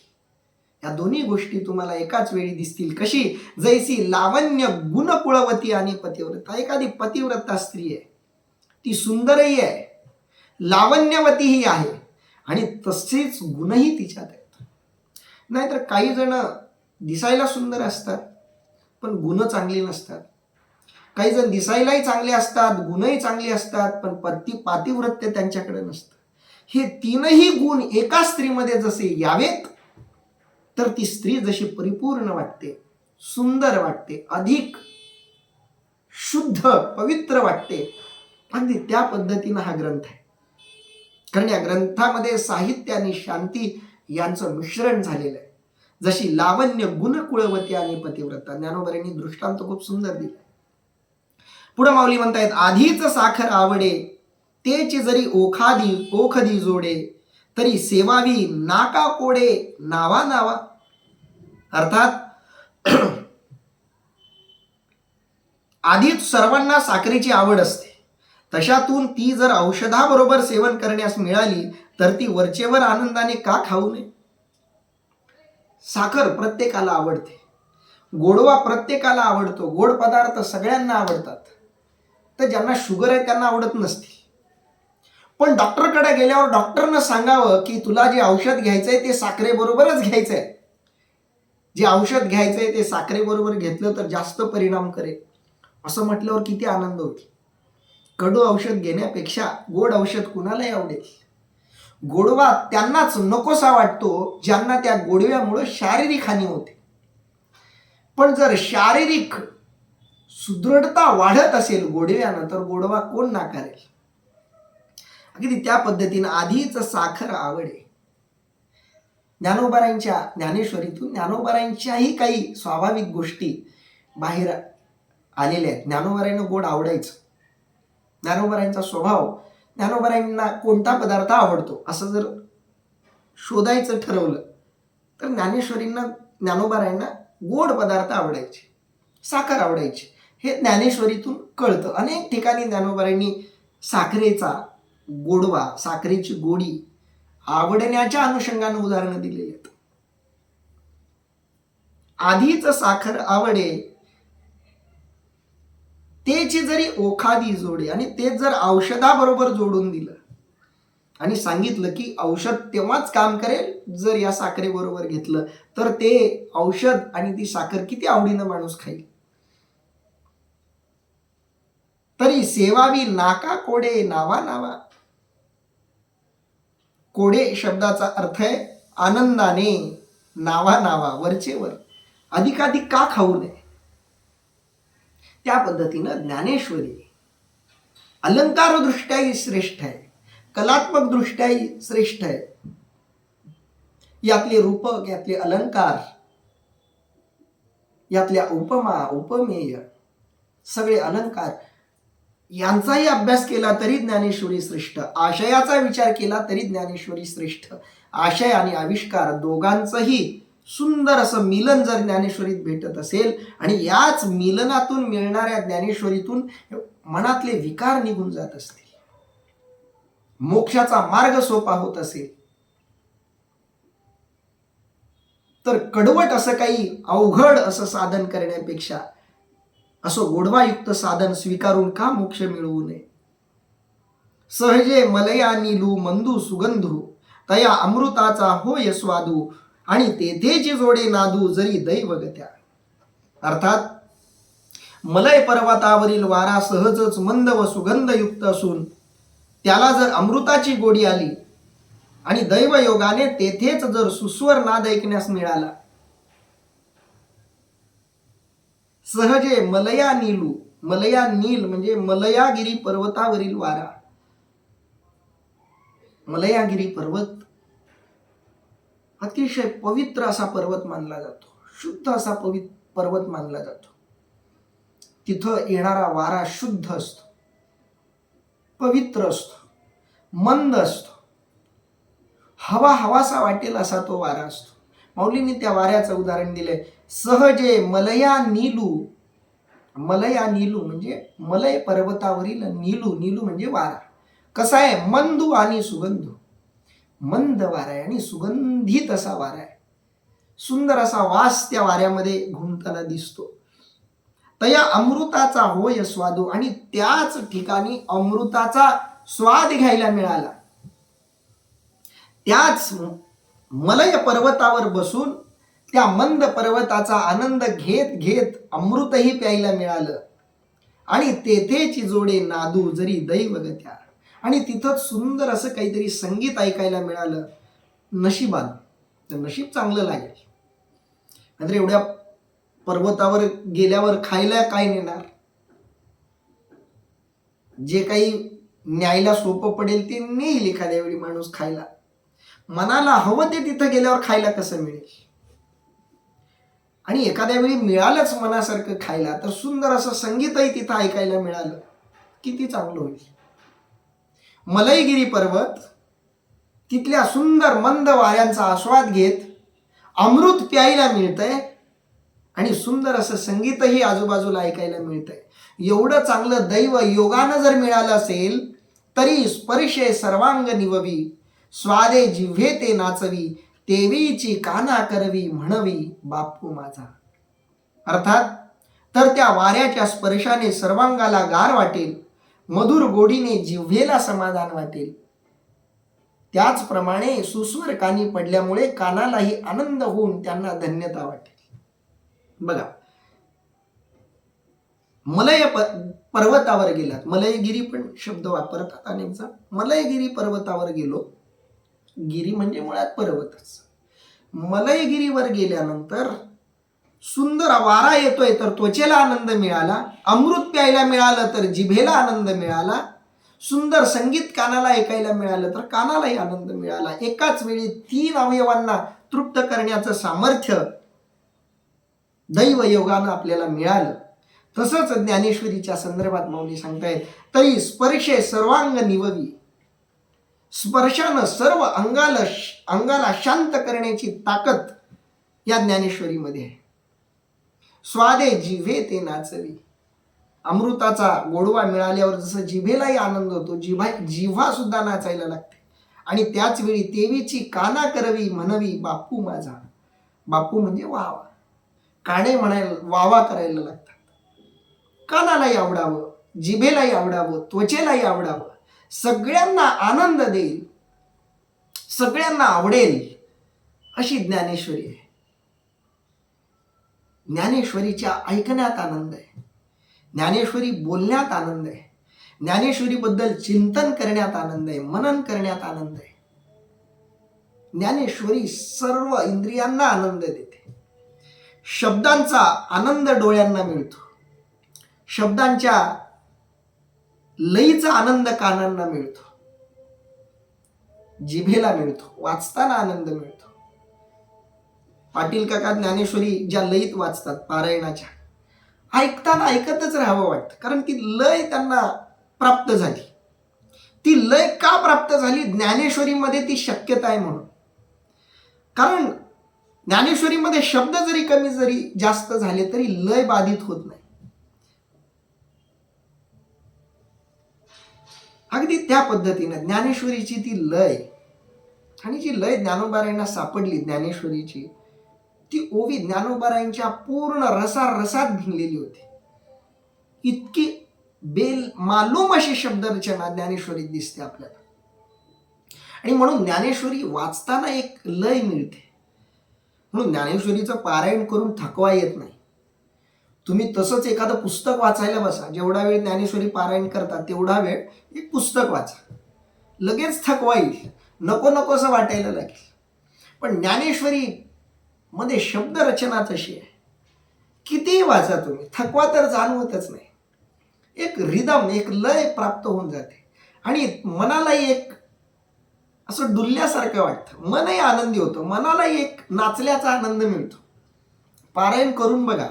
या दोन्ही गोष्टी तुम्हाला एकाच वेळी दिसतील. कशी? जैसी लावण्य गुणकुळवती आणि पतिव्रता. एखादी पतिव्रता स्त्री आहे, ती सुंदरही आहे, लावण्यवतीही आहे, आणि तसेच गुणही तिच्यात आहेत. नाहीतर काही जण दिसायला सुंदर असतात पण गुण चांगली नसतात. काही जण दिसायलाही चांगले असतात, गुणही चांगली असतात, पण पातिव्रत्य त्यांच्याकडे नसतं. हे तीनही गुण एका स्त्रीमध्ये जसे यावेत, तर ती स्त्री जशी परिपूर्ण वाटते, सुंदर वाटते, अधिक शुद्ध पवित्र वाटते, अगदी त्या पद्धतीनं हा ग्रंथ आहे. कारण या ग्रंथामध्ये साहित्य आणि शांती यांचं मिश्रण झालेलं आहे. जशी लावण्य गुणकुळवती आणि पतिव्रता. ज्ञानोबांनी दृष्टांत खूप सुंदर दिला. पुढे माऊली म्हणतायत, आधीच साखर आवडे तेची जरी ओखदी जोडे, तरी सेवावी नाका कोडे नावा नावा. अर्थात आधीच सर्वांना साखरेची आवड असते, तशातून ती जर औषधाबरोबर सेवन करण्यास मिळाली तर ती वरचेवर आनंदाने का खाऊ नये. साखर प्रत्येकाला आवडते, गोडवा प्रत्येकाला आवडतो, गोड पदार्थ सगळ्यांना आवडतात. तर ज्यांना शुगर आहे त्यांना आवडत नसते. पण डॉक्टरकडे गेल्यावर डॉक्टरनं सांगावं की तुला जे औषध घ्यायचंय ते साखरेबरोबरच घ्यायचंय. जे औषध घ्यायचंय ते साखरेबरोबर घेतलं तर जास्त परिणाम करेल, असं म्हटल्यावर किती आनंद होईल. कडू औषध घेण्यापेक्षा गोड औषध कुणालाही आवडेल. गोडवा त्यांनाच नकोसा वाटतो ज्यांना त्या गोडव्यामुळे शारीरिक हानी होते. पण जर शारीरिक सुदृढता वाढत असेल गोडव्यानं, तर गोडवा कोण नाकारेल. अगदी त्या पद्धतीनं आधीच साखर आवडे. ज्ञानोबारायांच्या ज्ञानेश्वरीतून ज्ञानोबारायांच्याही काही स्वाभाविक गोष्टी बाहेर आलेल्या आहेत. ज्ञानोबारायांना गोड आवडायचं. ज्ञानोबारायांचा स्वभाव, ज्ञानोबारायांना कोणता पदार्थ आवडतो असं जर शोधायचं ठरवलं तर ज्ञानोबारायांना गोड पदार्थ आवडायचे, साखर आवडायची. हे ज्ञानेश्वरीतून कळतं. अनेक ठिकाणी ज्ञानोबारायांनी साखरेचा गोडवा, साखरेची गोडी आवडण्याच्या अनुषंगाने उदाहरणं दिलेली आहेत. आधीच साखर आवडे तेची जरी ओखादी जोडे, आणि ते जर औषधाबरोबर जोडून दिलं आणि सांगितलं की औषध तेव्हाच काम करेल जर या साखरेबरोबर घेतलं, तर ते औषध आणि ती साखर किती आवडीनं माणूस खाईल. तरी सेवावी नाका कोडे नावा नावा. कोडे शब्दाचा अर्थ आहे आनंदाने, नावा नावा, वरचेवर, अधिकाधिक का खाऊ नये. त्या पद्धतीनं ज्ञानेश्वरी अलंकार दृष्ट्याही श्रेष्ठ आहे, कलात्मक दृष्ट्याही श्रेष्ठ आहे. यातले रूपक, यातले अलंकार, यातल्या उपमा, उपमेय, सगळे अलंकार यांचाही अभ्यास केला तरी ज्ञानेश्वरी श्रेष्ठ. आशयाचा विचार केला तरी ज्ञानेश्वरी श्रेष्ठ. आशय आणि आविष्कार दोघांचंही सुंदर असं मिलन जर ज्ञानेश्वरीत भेटत असेल, आणि याच मिलनातून मिळणाऱ्या ज्ञानेश्वरीतून मनातले विकार निघून जात असतील, मोक्षाचा मार्ग सोपा होत असेल, तर कडवट असं काही अवघड असं साधन करण्यापेक्षा असं गोडवायुक्त साधन स्वीकारून का मोक्ष मिळवू नये. सहजे मलया नीलू मंदू सुगंधू, तया अमृताचा होय स्वादू, आणि तेथेची जोडे नादू जरी दैवगत्या. अर्थात मलय पर्वतावरील वारा सहजच मंद व सुगंधयुक्त असून त्याला जर अमृताची गोडी आली आणि दैवयोगाने तेथेच जर सुस्वर नाद ऐकण्यास मिळाला, सहजे मलया नीलू, मलया नील म्हणजे मलयागिरी पर्वतावरील वारा. मलयागिरी पर्वत अतिशय पवित्र असा पर्वत मानला जातो, शुद्ध असा पर्वत मानला जातो. तिथं येणारा वारा शुद्ध असतो, पवित्र असतो, मंद असतो, हवा हवासा वाटेल असा तो वारा असतो. माऊलींनी त्या वाऱ्याचं उदाहरण दिलंय, सहजे मलया नीलू. मलया नीलू म्हणजे मलय पर्वतावरील नीलू, नीलू म्हणजे वारा. कसा आहे? मंदू आणि सुगंधू. मंद वारा आहे आणि सुगंधित असा वारा आहे. सुंदर असा वास त्या वाऱ्यामध्ये घुमताना दिसतो. तया अमृताचा होय स्वादू, आणि त्याच ठिकाणी अमृताचा स्वाद घ्यायला मिळाला. त्याच मलय पर्वतावर बसून त्या मंद पर्वताचा आनंद घेत घेत अमृतही प्यायला मिळालं. आणि तेथेची जोडे नादू जरी दैवगत्या, आणि तिथंच सुंदर असं काहीतरी संगीत ऐकायला मिळालं. नशिबान, तर नशीब चांगलं लागेल. नंतर एवढ्या पर्वतावर गेल्यावर खायला काय नेणार? जे काही न्यायला सोपं पडेल ते नेईल एखाद्या वेळी माणूस खायला. मनाला हवं ते तिथं गेल्यावर खायला कसं मिळेल? आणि एखाद्या वेळी मिळालंच मनासारखं खायला, तर सुंदर असं संगीतही तिथं ऐकायला मिळालं, किती चांगलं होईल. मलयगिरी पर्वत, तिथल्या सुंदर मंद वाऱ्यांचा आस्वाद घेत अमृत प्यायला मिळतंय आणि सुंदर असं संगीतही आजूबाजूला ऐकायला मिळतंय. एवढं चांगलं दैव योगानं जर मिळालं असेल तरी स्पर्शे सर्वांग निववी, स्वादे जिव्हे ते नाचवी, तेवीची काना करवी म्हणवी बापू माझा. अर्थात तर त्या वाऱ्याच्या स्पर्शाने सर्वांगाला गार वाटेल, मधुर गोडीने जिव्हेला समाधान वाटेल. त्याचप्रमाणे सुस्वर कानी पडल्यामुळे कानालाही आनंद होऊन त्यांना धन्यता वाटेल. बघा, मलय पर्वतावर गेलात, मलयगिरी पण शब्द वापरतात अनेक जण. मलयगिरी पर्वतावर गेलो, गिरी म्हणजे मुळात पर्वतच. मलयगिरीवर गेल्यानंतर सुंदर वारा येतोय तर त्वचेला आनंद मिळाला, अमृत प्यायला मिळालं तर जिभेला आनंद मिळाला, सुंदर संगीत कानाला ऐकायला मिळालं तर कानालाही आनंद मिळाला. एकाच वेळी 3 अवयवांना तृप्त करण्याचं सामर्थ्य दैव योगानं आपल्याला मिळालं. तसंच ज्ञानेश्वरीच्या संदर्भात माऊली सांगतायत, तरी स्पर्शे सर्वांग निववी, स्पर्शानं सर्व अंगाला शांत करण्याची ताकद या ज्ञानेश्वरीमध्ये आहे. स्वादे जिव्हे ते नाचवी, अमृताचा गोडवा मिळाल्यावर जसं जिभेलाही आनंद होतो, जिव्हा सुद्धा नाचायला लागते. आणि त्याच वेळी तेवीची काना करवी म्हणवी बापू माझा. बापू म्हणजे वावा, काने म्हणायला वावा करायला लागतात. कानालाही आवडावं, जिभेलाही आवडावं, त्वचेलाही आवडावं, सगळ्यांना आनंद देईल, सगळ्यांना आवडेल अशी ज्ञानेश्वरी आहे. ज्ञानेश्वरीच्या ऐकण्यात आनंद आहे, ज्ञानेश्वरी बोलण्यात आनंद आहे, ज्ञानेश्वरीबद्दल चिंतन करण्यात आनंद आहे, मनन करण्यात आनंद आहे. ज्ञानेश्वरी सर्व इंद्रियांना आनंद देते. शब्दांचा आनंद डोळ्यांना मिळतो, शब्दांच्या लईचा आनंद कानांना मिळतो, जिभेला मिळतो, वाचताना आनंद मिळतो. पाटील काका ज्ञानेश्वरी ज्या लयीत वाचतात पारायणाच्या, ऐकताना ऐकतच राहावं वाटतं, कारण ती लय त्यांना प्राप्त झाली. ती लय का प्राप्त झाली? ज्ञानेश्वरीमध्ये ती शक्यता आहे म्हणून. कारण ज्ञानेश्वरीमध्ये शब्द जरी कमी जरी जास्त झाले तरी लय बाधित होत नाही. अगदी त्या पद्धतीनं ज्ञानेश्वरीची ती लय, आणि जी लय ज्ञानोबारायांना सापडली ज्ञानेश्वरीची, ती ओवी ज्ञानोबारायांच्या पूर्ण रसात भिनलेली होती. इतकी मालूम अशी शब्दरचना ज्ञानेश्वरीत दिसते आपल्याला. आणि म्हणून ज्ञानेश्वरी वाचताना एक लय मिळते. म्हणून ज्ञानेश्वरीचं पारायण करून थकवा येत नाही. तुम्ही तसंच एखादं पुस्तक वाचायला बसा, जेवढा वेळ ज्ञानेश्वरी पारायण करता तेवढा वेळ एक पुस्तक वाचा, लगेच थकवा येईल, नकोसं वाटायला लागेल. पण ज्ञानेश्वरी मध्ये शब्दरचना तशी आहे कितीही वाचा तुम्ही, थकवा तर जाणवतच नाही. एक रिदम, एक लय प्राप्त होऊन जाते आणि मनालाही एक असं डुलल्यासारखं वाटतं, मनही आनंदी होतं, मनालाही एक नाचल्याचा आनंद मिळतो. पारायण करून बघा,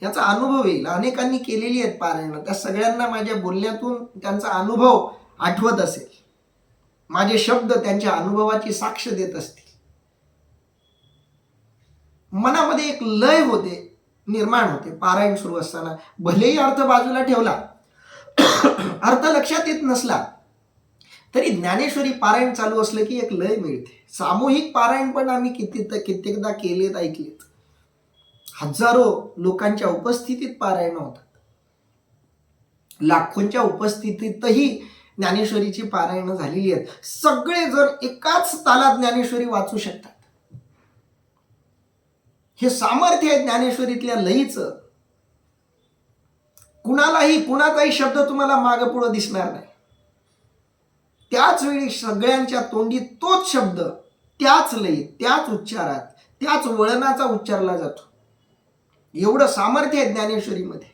याचा अनुभव येईल. अनेकांनी केलेली आहेत पारायण, त्या सगळ्यांना माझ्या बोलण्यातून त्यांचा अनुभव आठवत असेल, माझे शब्द त्यांच्या अनुभवाची साक्ष देत असतील. मनामध्ये एक लय होते, निर्माण होते पारायण सुरू असताना. भलेही अर्थ बाजूला ठेवला, अर्थ लक्षात येत नसला तरी ज्ञानेश्वरी पारायण चालू असलं की एक लय मिळते. सामूहिक पारायण पण आम्ही कित्येकदा केलेत, ऐकलेत. हजारो लोकांच्या उपस्थितीत पारायण होतात. लाखोंच्या उपस्थितीतही ज्ञानेश्वरीची पारायण झालेली आहेत. सगळे जण एकाच तालात ज्ञानेश्वरी वाचू शकतात. हे सामर्थ्य आहे ज्ञानेश्वरीतल्या लयीचं. कुणाचाही शब्द तुम्हाला मागं पुढं दिसणार नाही. त्याच वेळी सगळ्यांच्या तोंडी तोच शब्द, त्याच लयीत, त्याच उच्चारात, त्याच वळणाचा उच्चारला जातो. एवढं सामर्थ्य आहे ज्ञानेश्वरीमध्ये.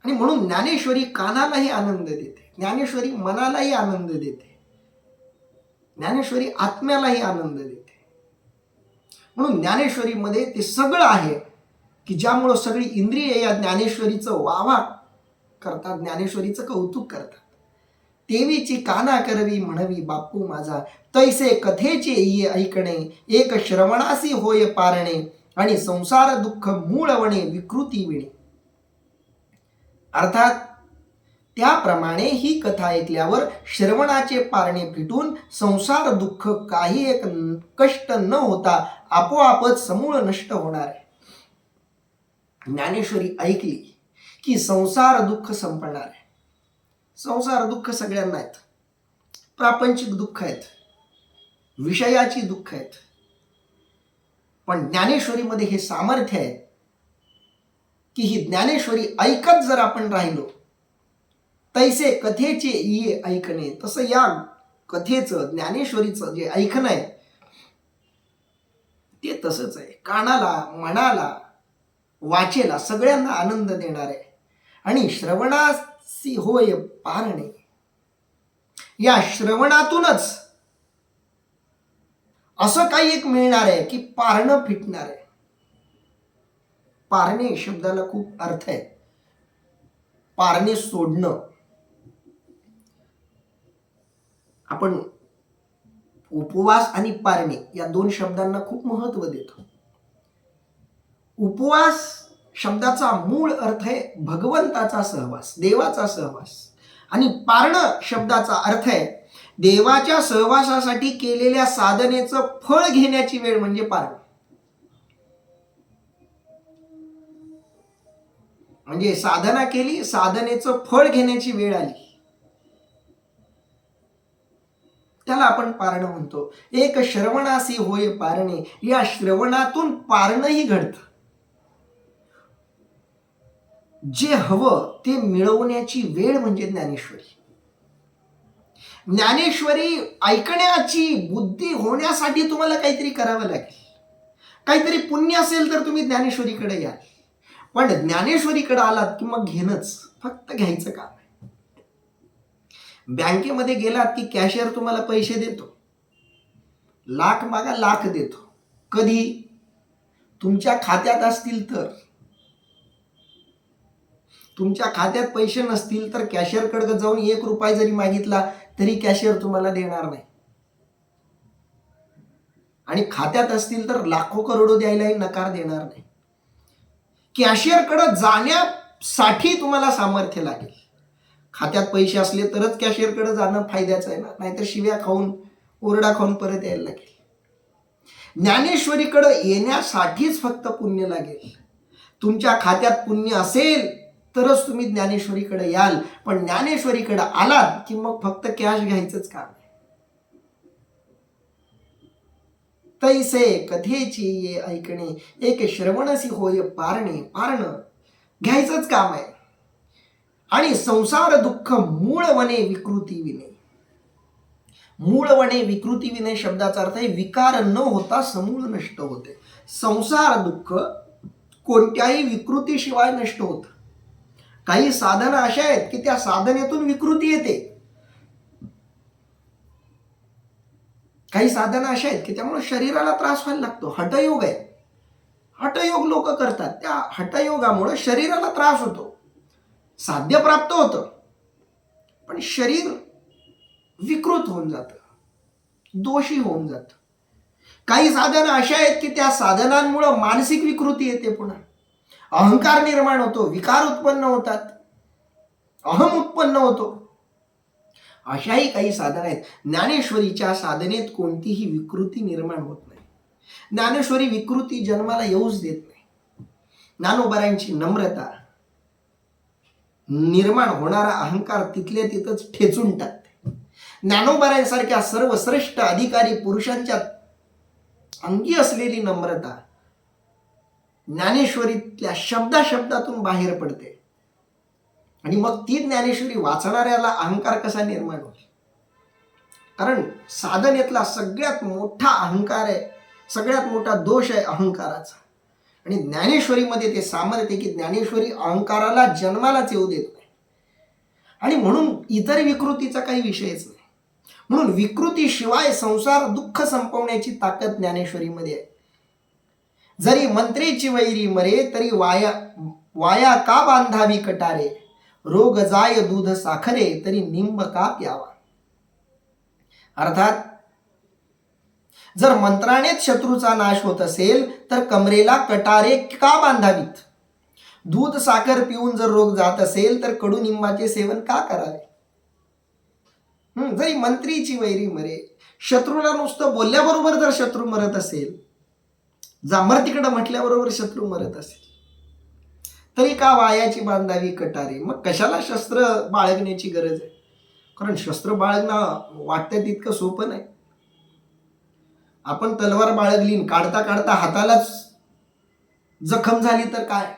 आणि म्हणून ज्ञानेश्वरी कानालाही आनंद देते, ज्ञानेश्वरी मनालाही आनंद देते, ज्ञानेश्वरी आत्म्यालाही आनंद देते. म्हणून ज्ञानेश्वरीमध्ये ते सगळं आहे की ज्यामुळं सगळी इंद्रिय या ज्ञानेश्वरीचं वावा करतात, ज्ञानेश्वरीचं कौतुक करतात. देवीची काना करवी म्हणवी बापू माझा, तैसे कथेचे ये ऐकणे, एक श्रवणासी होय पारणे, आणि संसार दुःख मूळवणे विकृती विणे. अर्थात त्याप्रमाणे ही कथा ऐकल्यावर श्रवणाचे पारणे फिटून संसार दुःख काही एक कष्ट न होता आपोआपच समूळ नष्ट होणार आहे. ज्ञानेश्वरी ऐकली की संसार दुःख संपणार आहे. संसार दुःख सगळ्यांना आहेत, प्रापंचिक दुःख आहेत, विषयाची दुःख आहेत. पण ज्ञानेश्वरीमध्ये हे सामर्थ्य आहे की ही ज्ञानेश्वरी ऐकत जर आपण राहिलो, तैसे कथेचे ये ऐकणे, तसं या कथेचं, ज्ञानेश्वरीचं जे ऐकणं आहे ते तसंच आहे. कानाला, मनाला, वाचेला सगळ्यांना आनंद देणार आहे. आणि श्रवणासी होय पारणे, या श्रवणातूनच असं काही एक मिळणार आहे की पारणं फिटणार आहे. पारणे शब्दाला खूप अर्थ आहे. पारणे सोडणं. आपण उपवास आणि पारणे या दोन शब्दांना खूप महत्व देतो. उपवास शब्दाचा मूळ अर्थ आहे भगवंताचा सहवास, देवाचा सहवास. आणि पारणं शब्दाचा अर्थ आहे देवाच्या सहवासासाठी केलेल्या साधनेचं फळ घेण्याची वेळ म्हणजे पारण. म्हणजे साधना केली, साधनेचं फळ घेण्याची वेळ आली, त्याला आपण पारणं म्हणतो. एक श्रवणासी होय पारणे, या श्रवणातून पारणही घडतं. जे हवं ते मिळवण्याची वेळ म्हणजे ज्ञानेश्वरी. ज्ञानेश्वरी ऐकण्याची बुद्धी होण्यासाठी तुम्हाला काहीतरी करावं लागेल. काहीतरी पुण्य असेल तर तुम्ही ज्ञानेश्वरीकडे याल. पण ज्ञानेश्वरीकडे आलात की मग घेणंच, फक्त घ्यायचं काम आहे. बँकेमध्ये गेलात की कॅशियर तुम्हाला पैसे देतो, लाख मागा लाख देतो. कधी तुमच्या खात्यात असतील तर. तुमच्या खात्यात पैसे नसतील तर कॅशियरकडे जाऊन 1 रुपया जरी मागितला तरी कॅशियर तुम्हाला देणार नाही. आणि खात्यात असतील तर लाखो करोडो द्यायलाही नकार देणार नाही. कॅशियरकडे जाण्यासाठी तुम्हाला सामर्थ्य लागेल. खात्यात पैसे असले तरच कॅशियरकडे जाणं फायद्याचं आहे ना, नाहीतर शिव्या खाऊन, ओरडा खाऊन परत यायला लागेल. ज्ञानेश्वरीकडे येण्यासाठीच फक्त पुण्य लागेल. तुमच्या खात्यात पुण्य असेल तरच तुम्ही ज्ञानेश्वरीकडे याल. पण ज्ञानेश्वरीकडे आलात की मग फक्त कॅश घ्यायचंच काम आहे. तैसे कथेची ये ऐकणे, एक श्रवणसी होय पारणे, पारणं घ्यायचंच काम आहे. आणि संसार दुःख मूळवणे विकृती विने. मूळवणे विकृती विने शब्दाचा अर्थ आहे विकार न होता समूळ नष्ट होते. संसार दुःख कोणत्याही विकृतीशिवाय नष्ट होत. काही साधनं अशा आहेत की त्या साधनेतून विकृती येते. काही साधनं अशा आहेत की त्यामुळे शरीराला त्रास व्हायला लागतो. हठयोग आहे. हठयोग लोक करतात. त्या हठयोगामुळे शरीराला त्रास होतो. साध्य प्राप्त होतं पण शरीर विकृत होऊन जातं, दोषी होऊन जातं. काही साधनं अशा आहेत की त्या साधनांमुळे मानसिक विकृती येते. पुन्हा अहंकार निर्माण होतो, विकार उत्पन्न होतात, अहम उत्पन्न होतो. अशाही काही साधनं आहेत. ज्ञानेश्वरीच्या साधनेत कोणतीही विकृती निर्माण होत नाही. ज्ञानेश्वरी विकृती जन्माला येऊच देत नाही. ज्ञानोबारायांची नम्रता, निर्माण होणारा अहंकार तिथल्या तिथंच ठेचून टाकते. ज्ञानोबारायांसारख्या सर्वश्रेष्ठ अधिकारी पुरुषांच्या अंगी असलेली नम्रता ज्ञानेश्वरीतल्या शब्दातून बाहेर पडते. आणि मग ती ज्ञानेश्वरी वाचणाऱ्याला अहंकार कसा निर्माण होईल? कारण साधनेतला सगळ्यात मोठा अहंकार आहे, सगळ्यात मोठा दोष आहे अहंकाराचा. आणि ज्ञानेश्वरीमध्ये ते सामर्थ्य की ज्ञानेश्वरी अहंकाराला जन्मालाच येऊ देत नाही. आणि म्हणून इतर विकृतीचा काही विषयच नाही. म्हणून विकृतीशिवाय संसार दुःख संपवण्याची ताकद ज्ञानेश्वरीमध्ये आहे. जरी मंत्रेची वैरी मरे तरी वाया का बांधावी कटारे, रोग जाय दूध साखरे तरी निंब का प्यावा. अर्थात जर मंत्रानेच शत्रूचा नाश होत असेल तर कमरेला कटारे का बांधावीत. दूध साखर पिऊन जर रोग जात असेल तर कडुनिंबाचे सेवन का करावे. जरी मंत्रीची वैरी मरे, शत्रूला नुसतं बोलल्याबरोबर जर शत्रू मरत असेल, जांभर तिकडं म्हटल्याबरोबर शत्रू मरत असेल, तरी का वायाची बांधावी कटारे. मग कशाला शस्त्र बाळगण्याची गरज आहे? कारण शस्त्र बाळगणं वाटतं तितकं सोपं नाही. आपण तलवार बाळगली, काढता काढता हातालाच जखम झाली तर काय?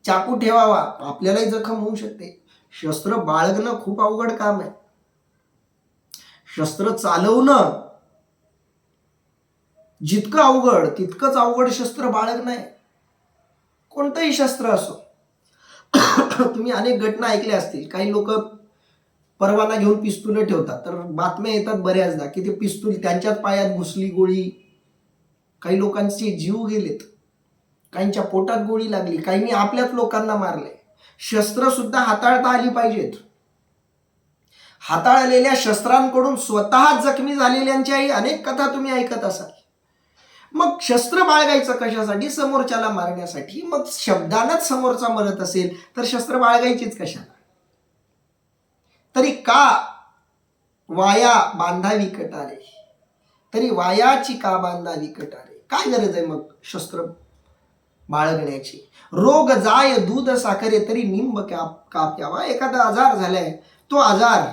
चाकू ठेवावा, आपल्यालाही जखम होऊ शकते. शस्त्र बाळगणं खूप अवघड काम आहे. शस्त्र चालवणं जितकं अवघड तितकंच अवघड शस्त्र बाळगणं आहे. कोणतंही शस्त्र असो. तुम्ही अनेक घटना ऐकल्या असतील. काही लोक परवाना घेऊन पिस्तूल ठेवतात, तर बातम्या येतात बऱ्याचदा की ते पिस्तूल त्यांच्याच पायात घुसली गोळी, काही लोकांचे जीव गेलेत, काहींच्या पोटात गोळी लागली, काहींनी आपल्याच लोकांना मारले. शस्त्र सुद्धा हाताळता आली पाहिजेत. हाताळलेल्या शस्त्रांकडून स्वतः जखमी झालेल्यांच्याही अनेक कथा तुम्ही ऐकत असाल. मग शस्त्र बाळगायचं कशासाठी? समोरच्याला मारण्यासाठी. मग शब्दानच समोरचा मरत असेल तर शस्त्र बाळगायचीच कशाला? तरी का वाया बांधावी कटारे, तरी वायाची का बांधावी कटारे. काय गरज आहे मग शस्त्र बाळगण्याची? रोग जाय दूध साखरे तरी निंब का प्यावा. एखादा आजार झालाय, तो आजार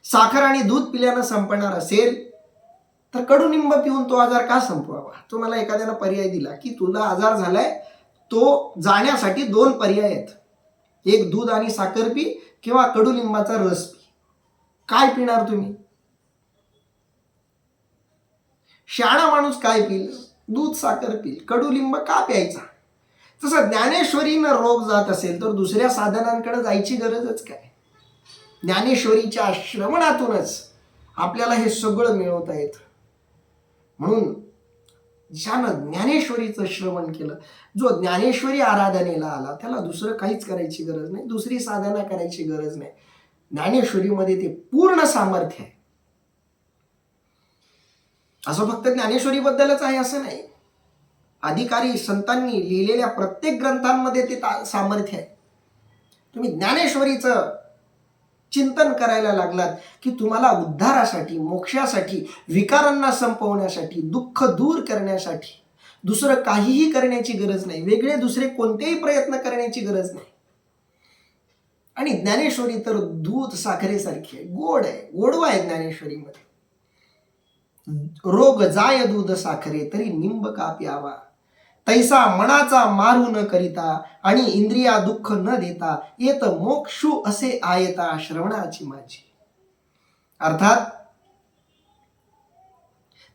साखर आणि दूध पिल्यानं संपणार असेल तर कडुनिंब पिऊन तो आजार का संपवावा? तुम्हाला एखाद्याला पर्याय दिला की तुला आजार झालाय, तो जाण्यासाठी 2 पर्याय आहेत. एक दूध आणि साखर पी किंवा कडुलिंबाचा रस पी. काय पिणार तुम्ही? शहाणा माणूस काय पिल? दूध साखर पिल. कडुलिंब का प्यायचा? तसं ज्ञानेश्वरीनं रोग जात असेल तर दुसऱ्या साधनांकडे जायची गरजच काय? ज्ञानेश्वरीच्या श्रवणातूनच आपल्याला हे सगळं मिळवता येतं. म्हणून ज्यानं ज्ञानेश्वरीचं श्रवण केलं, जो ज्ञानेश्वरी आराधनेला आला, त्याला दुसरं काहीच करायची गरज नाही, दुसरी साधना करायची गरज नाही. ज्ञानेश्वरीमध्ये ते पूर्ण सामर्थ्य आहे. असं फक्त ज्ञानेश्वरीबद्दलच आहे असं नाही. अधिकारी संतांनी लिहिलेल्या प्रत्येक ग्रंथांमध्ये ते सामर्थ्य आहे. तुम्ही ज्ञानेश्वरीचं चिंतन करायला लागलात की तुम्हाला उद्धारासाठी, मोक्षासाठी, विकारांना संपवण्यासाठी, दुःख दूर करण्यासाठी दुसरं काहीही करण्याची गरज नाही. वेगळे दुसरे कोणतेही प्रयत्न करण्याची गरज नाही. आणि ज्ञानेश्वरी तर दूध साखरेसारखी आहे, गोड आहे, गोडवा आहे ज्ञानेश्वरीमध्ये. रोग जाय दूध साखरे तरी निंब का प्यावा. तैसा मनाचा मारू न करिता आणि इंद्रिया दुःख न देता येत मोक्षू असे आयता श्रवणाची माझी. अर्थात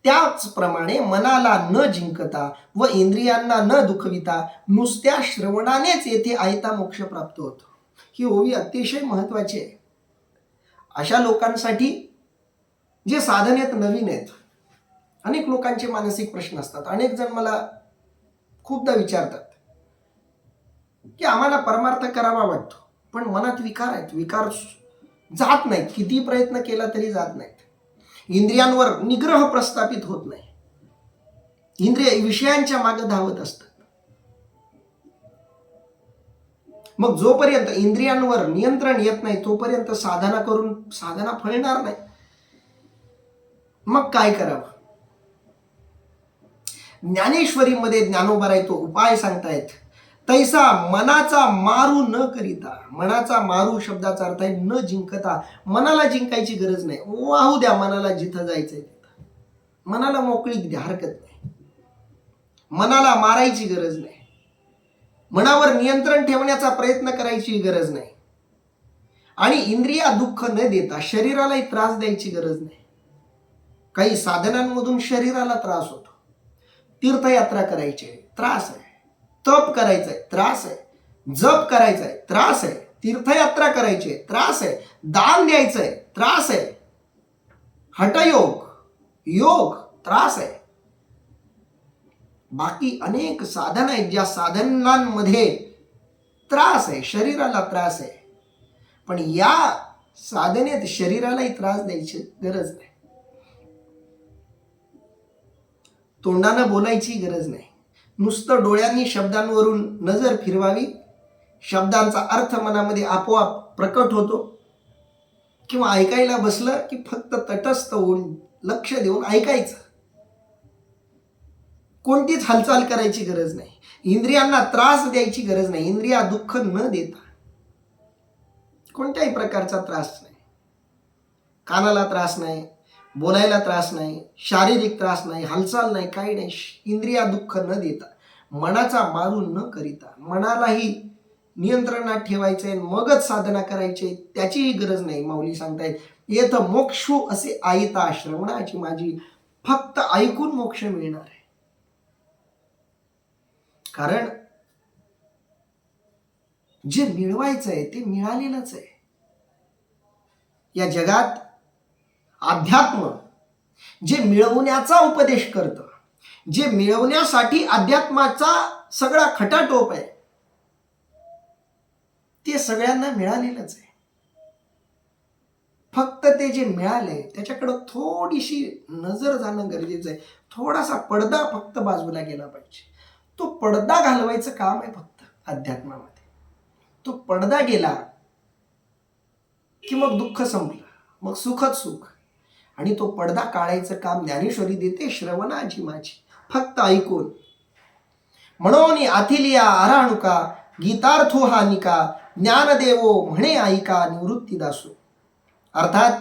त्याचप्रमाणे मनाला न जिंकता व इंद्रियांना न दुखविता नुसत्या श्रवणानेच येथे आयता मोक्ष प्राप्त होतो. ही ओवी अतिशय महत्वाची आहे अशा लोकांसाठी जे साधनेत नवीन आहेत. अनेक लोकांचे मानसिक प्रश्न असतात. अनेक जण मला खूपदा विचारतात की आम्हाला परमार्थ करावा वाटतो, पण मनात विकार आहेत, विकार जात नाहीत, किती प्रयत्न केला तरी जात नाहीत. इंद्रियांवर निग्रह प्रस्थापित होत नाही, इंद्रिय विषयांच्या मागे धावत असतात. मग जोपर्यंत इंद्रियांवर नियंत्रण येत नाही तोपर्यंत साधना करून साधना फळणार नाही. मग काय करावं? ज्ञानेश्वरीमध्ये ज्ञानोबा तो उपाय सांगतायत. तैसा मनाचा मारू न करिता, मनाचा मारू शब्दाचा अर्थ आहे न जिंकता. मनाला जिंकायची गरज नाही, वाहू द्या मनाला जिथं जायचंय तिथं. मनाला मोकळीक द्या, हरकत नाही. मनाला मारायची गरज नाही, मनावर नियंत्रण ठेवण्याचा प्रयत्न करायची गरज नाही. आणि इंद्रिया दुःख न देता शरीरालाही त्रास द्यायची गरज नाही. काही साधनांमधून शरीराला त्रास होतो. तीर्थयात्रा करायची आहे, त्रास आहे. तप करायचंय, त्रास आहे. जप करायचंय, त्रास आहे. तीर्थयात्रा करायची आहे, त्रास आहे. दान द्यायचंय, त्रास आहे. हठयोग, योग, त्रास आहे. बाकी अनेक साधन आहेत ज्या साधनांमध्ये त्रास आहे, शरीराला त्रास आहे. पण या साधनेत शरीरालाही त्रास द्यायची गरज नाही. तोंडानं बोलायची गरज नाही, नुसतं डोळ्यांनी शब्दांवरून नजर फिरवावी. शब्दांचा अर्थ मनामध्ये आपोआप प्रकट होतो. किंवा ऐकायला बसलं की फक्त तटस्थ होऊन लक्ष देऊन ऐकायचं, कोणतीच हालचाल करायची गरज नाही. इंद्रियांना त्रास द्यायची गरज नाही. इंद्रिया दुःख न देता कोणत्याही प्रकारचा त्रास नाही. कानाला त्रास नाही, बोलायला त्रास नाही, शारीरिक त्रास नाही, हालचाल नाही, काही नाही. इंद्रिया दुःख न देता, मनाचा मारून न करिता, मनालाही नियंत्रणात ठेवायचंय, मगच साधना करायची, त्याचीही गरज नाही. माऊली सांगतायत येथ मोक्षू असे आयता श्रवणाची माझी. फक्त ऐकून मोक्ष मिळणार आहे. कारण जे मिळवायचंय ते मिळालेलंच आहे. या जगात अध्यात्म जे मिळवण्याचा उपदेश करतं, जे मिळवण्यासाठी अध्यात्माचा सगळा खटाटोप आहे, ते सगळ्यांना मिळालेलंच आहे. फक्त ते जे मिळालंय त्याच्याकडं थोडीशी नजर जाणं गरजेचं आहे. थोडासा पडदा फक्त बाजूला गेला पाहिजे. तो पडदा घालवायचं काम आहे फक्त अध्यात्मामध्ये. तो पडदा गेला की मग दुःख संपलं, मग सुखच सुख. आणि तो पडदा काढायचं काम ज्ञानेश्वरी देते. श्रवणाची माझी, फक्त ऐकून. म्हणून आथिलिया आराणुका गीतार्थो हा निका ज्ञानदेवो म्हणे ऐका निवृत्तीदासो. अर्थात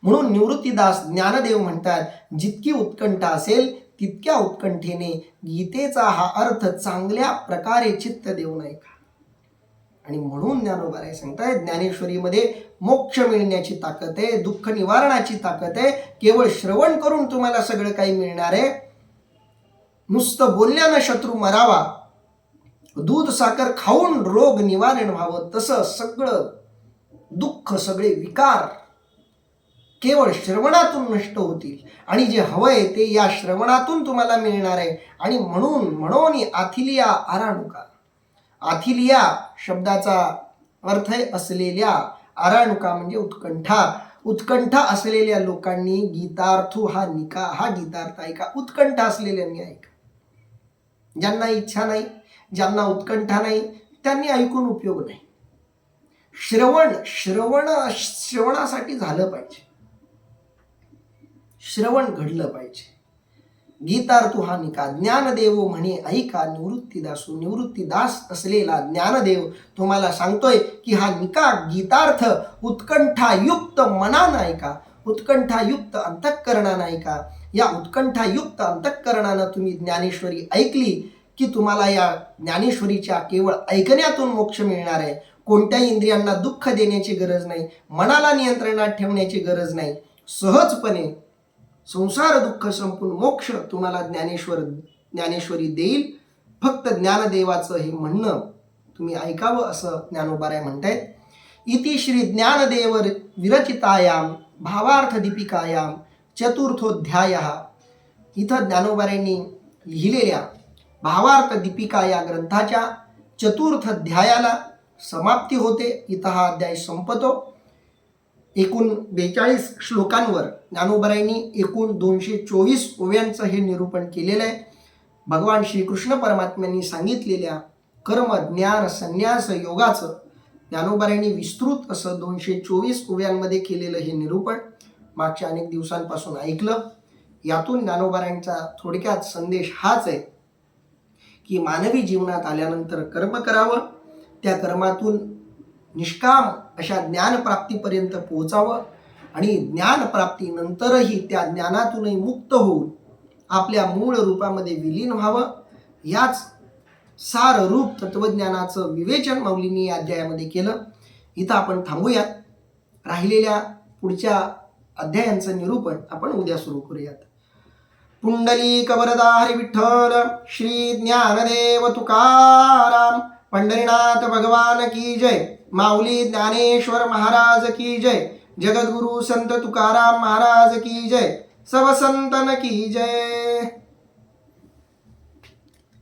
म्हणून निवृत्तीदास ज्ञानदेव म्हणतात, जितकी उत्कंठा असेल तितक्या उत्कंठेने गीतेचा हा अर्थ चांगल्या प्रकारे चित्त देऊन ऐका. आणि म्हणून ज्ञानोबा सांगतायत ज्ञानेश्वरीमध्ये मोक्ष मिळण्याची ताकद आहे, दुःख निवारणाची ताकद आहे. केवळ श्रवण करून तुम्हाला सगळं काही मिळणार आहे. नुसतं बोलण्यानं शत्रू मरावा, दूध साखर खाऊन रोग निवारण व्हावं, तसं सगळं दुःख, सगळे विकार केवळ श्रवणातून नष्ट होतील. आणि जे हवंय ते या श्रवणातून तुम्हाला मिळणार आहे. आणि म्हणून आथिलिया आराणुका. आथिलिया शब्दाचा अर्थ आहे असलेल्या, आराणुका म्हणजे उत्कंठा. उत्कंठा असलेल्या लोकांनी गीतार्थू हा निका, हा गीतार्थ ऐका. उत्कंठा असलेल्यांनी ऐका. ज्यांना इच्छा नाही, ज्यांना उत्कंठा नाही, त्यांनी ऐकून उपयोग नाही. श्रवणासाठी झालं पाहिजे, श्रवण घडलं पाहिजे. गीतार्थू हा निका ज्ञानदेव म्हणे ऐका निवृत्तीदासो. निवृत्तीदास असलेला ज्ञानदेव तुम्हाला सांगतोय की हा निका गीतार्थ उत्कंठायुक्त मनानं ऐका, उत्कंठायुक्त अंतःकरणानं ऐका. या उत्कंठायुक्त अंतःकरणानं तुम्ही ज्ञानेश्वरी ऐकली की तुम्हाला या ज्ञानेश्वरीच्या केवळ ऐकण्यातून मोक्ष मिळणार आहे. कोणत्याही इंद्रियांना दुःख देण्याची गरज नाही, मनाला नियंत्रणात ठेवण्याची गरज नाही. सहजपणे संसार दुःख संपून मोक्ष तुम्हाला ज्ञानेश्वरी देईल. फक्त ज्ञानदेवाचं हे म्हणणं तुम्ही ऐकावं असं ज्ञानोबाराय म्हणतायत. इति श्री ज्ञानदेव विरचितायाम भावार्थ दीपिकायाम चतुर्थोध्याय. इथं ज्ञानोबारायांनी लिहिलेल्या भावार्थ दीपिका या ग्रंथाच्या चतुर्थ अध्यायाला समाप्ती होते. इथं हा अध्याय संपतो. एकूण 42 श्लोकांवर ज्ञानोबारायांनी एकूण 224 ओव्यांचं हे निरूपण केलेलं आहे. भगवान श्रीकृष्ण परमात्म्यांनी सांगितलेल्या कर्म ज्ञान संन्यास योगाचं ज्ञानोबारायांनी विस्तृत असं 224 ओव्यांमध्ये केलेलं हे निरूपण मागच्या अनेक दिवसांपासून ऐकलं. यातून ज्ञानोबारायांचा थोडक्यात संदेश हाच आहे की मानवी जीवनात आल्यानंतर कर्म करावं, त्या कर्मातून निष्काम अशा ज्ञानप्राप्तीपर्यंत पोहोचावं आणि ज्ञानप्राप्तीनंतरही त्या ज्ञानातूनही मुक्त होऊन आपल्या मूळ रूपामध्ये विलीन व्हावं. याच साररूप तत्वज्ञानाचं विवेचन माऊलींनी या अध्यायामध्ये केलं. इथं आपण थांबूयात. राहिलेल्या पुढच्या अध्यायांचं निरूपण आपण उद्या सुरू करूयात. पुंडलिक वरदा हरी विठ्ठल. श्री ज्ञानदेव तुकाराम. पंढरीनाथ भगवान की जय. माऊली ज्ञानेश्वर महाराज की जय. जगद्गुरु संत तुकाराम महाराज की जय. सब संतन की जय.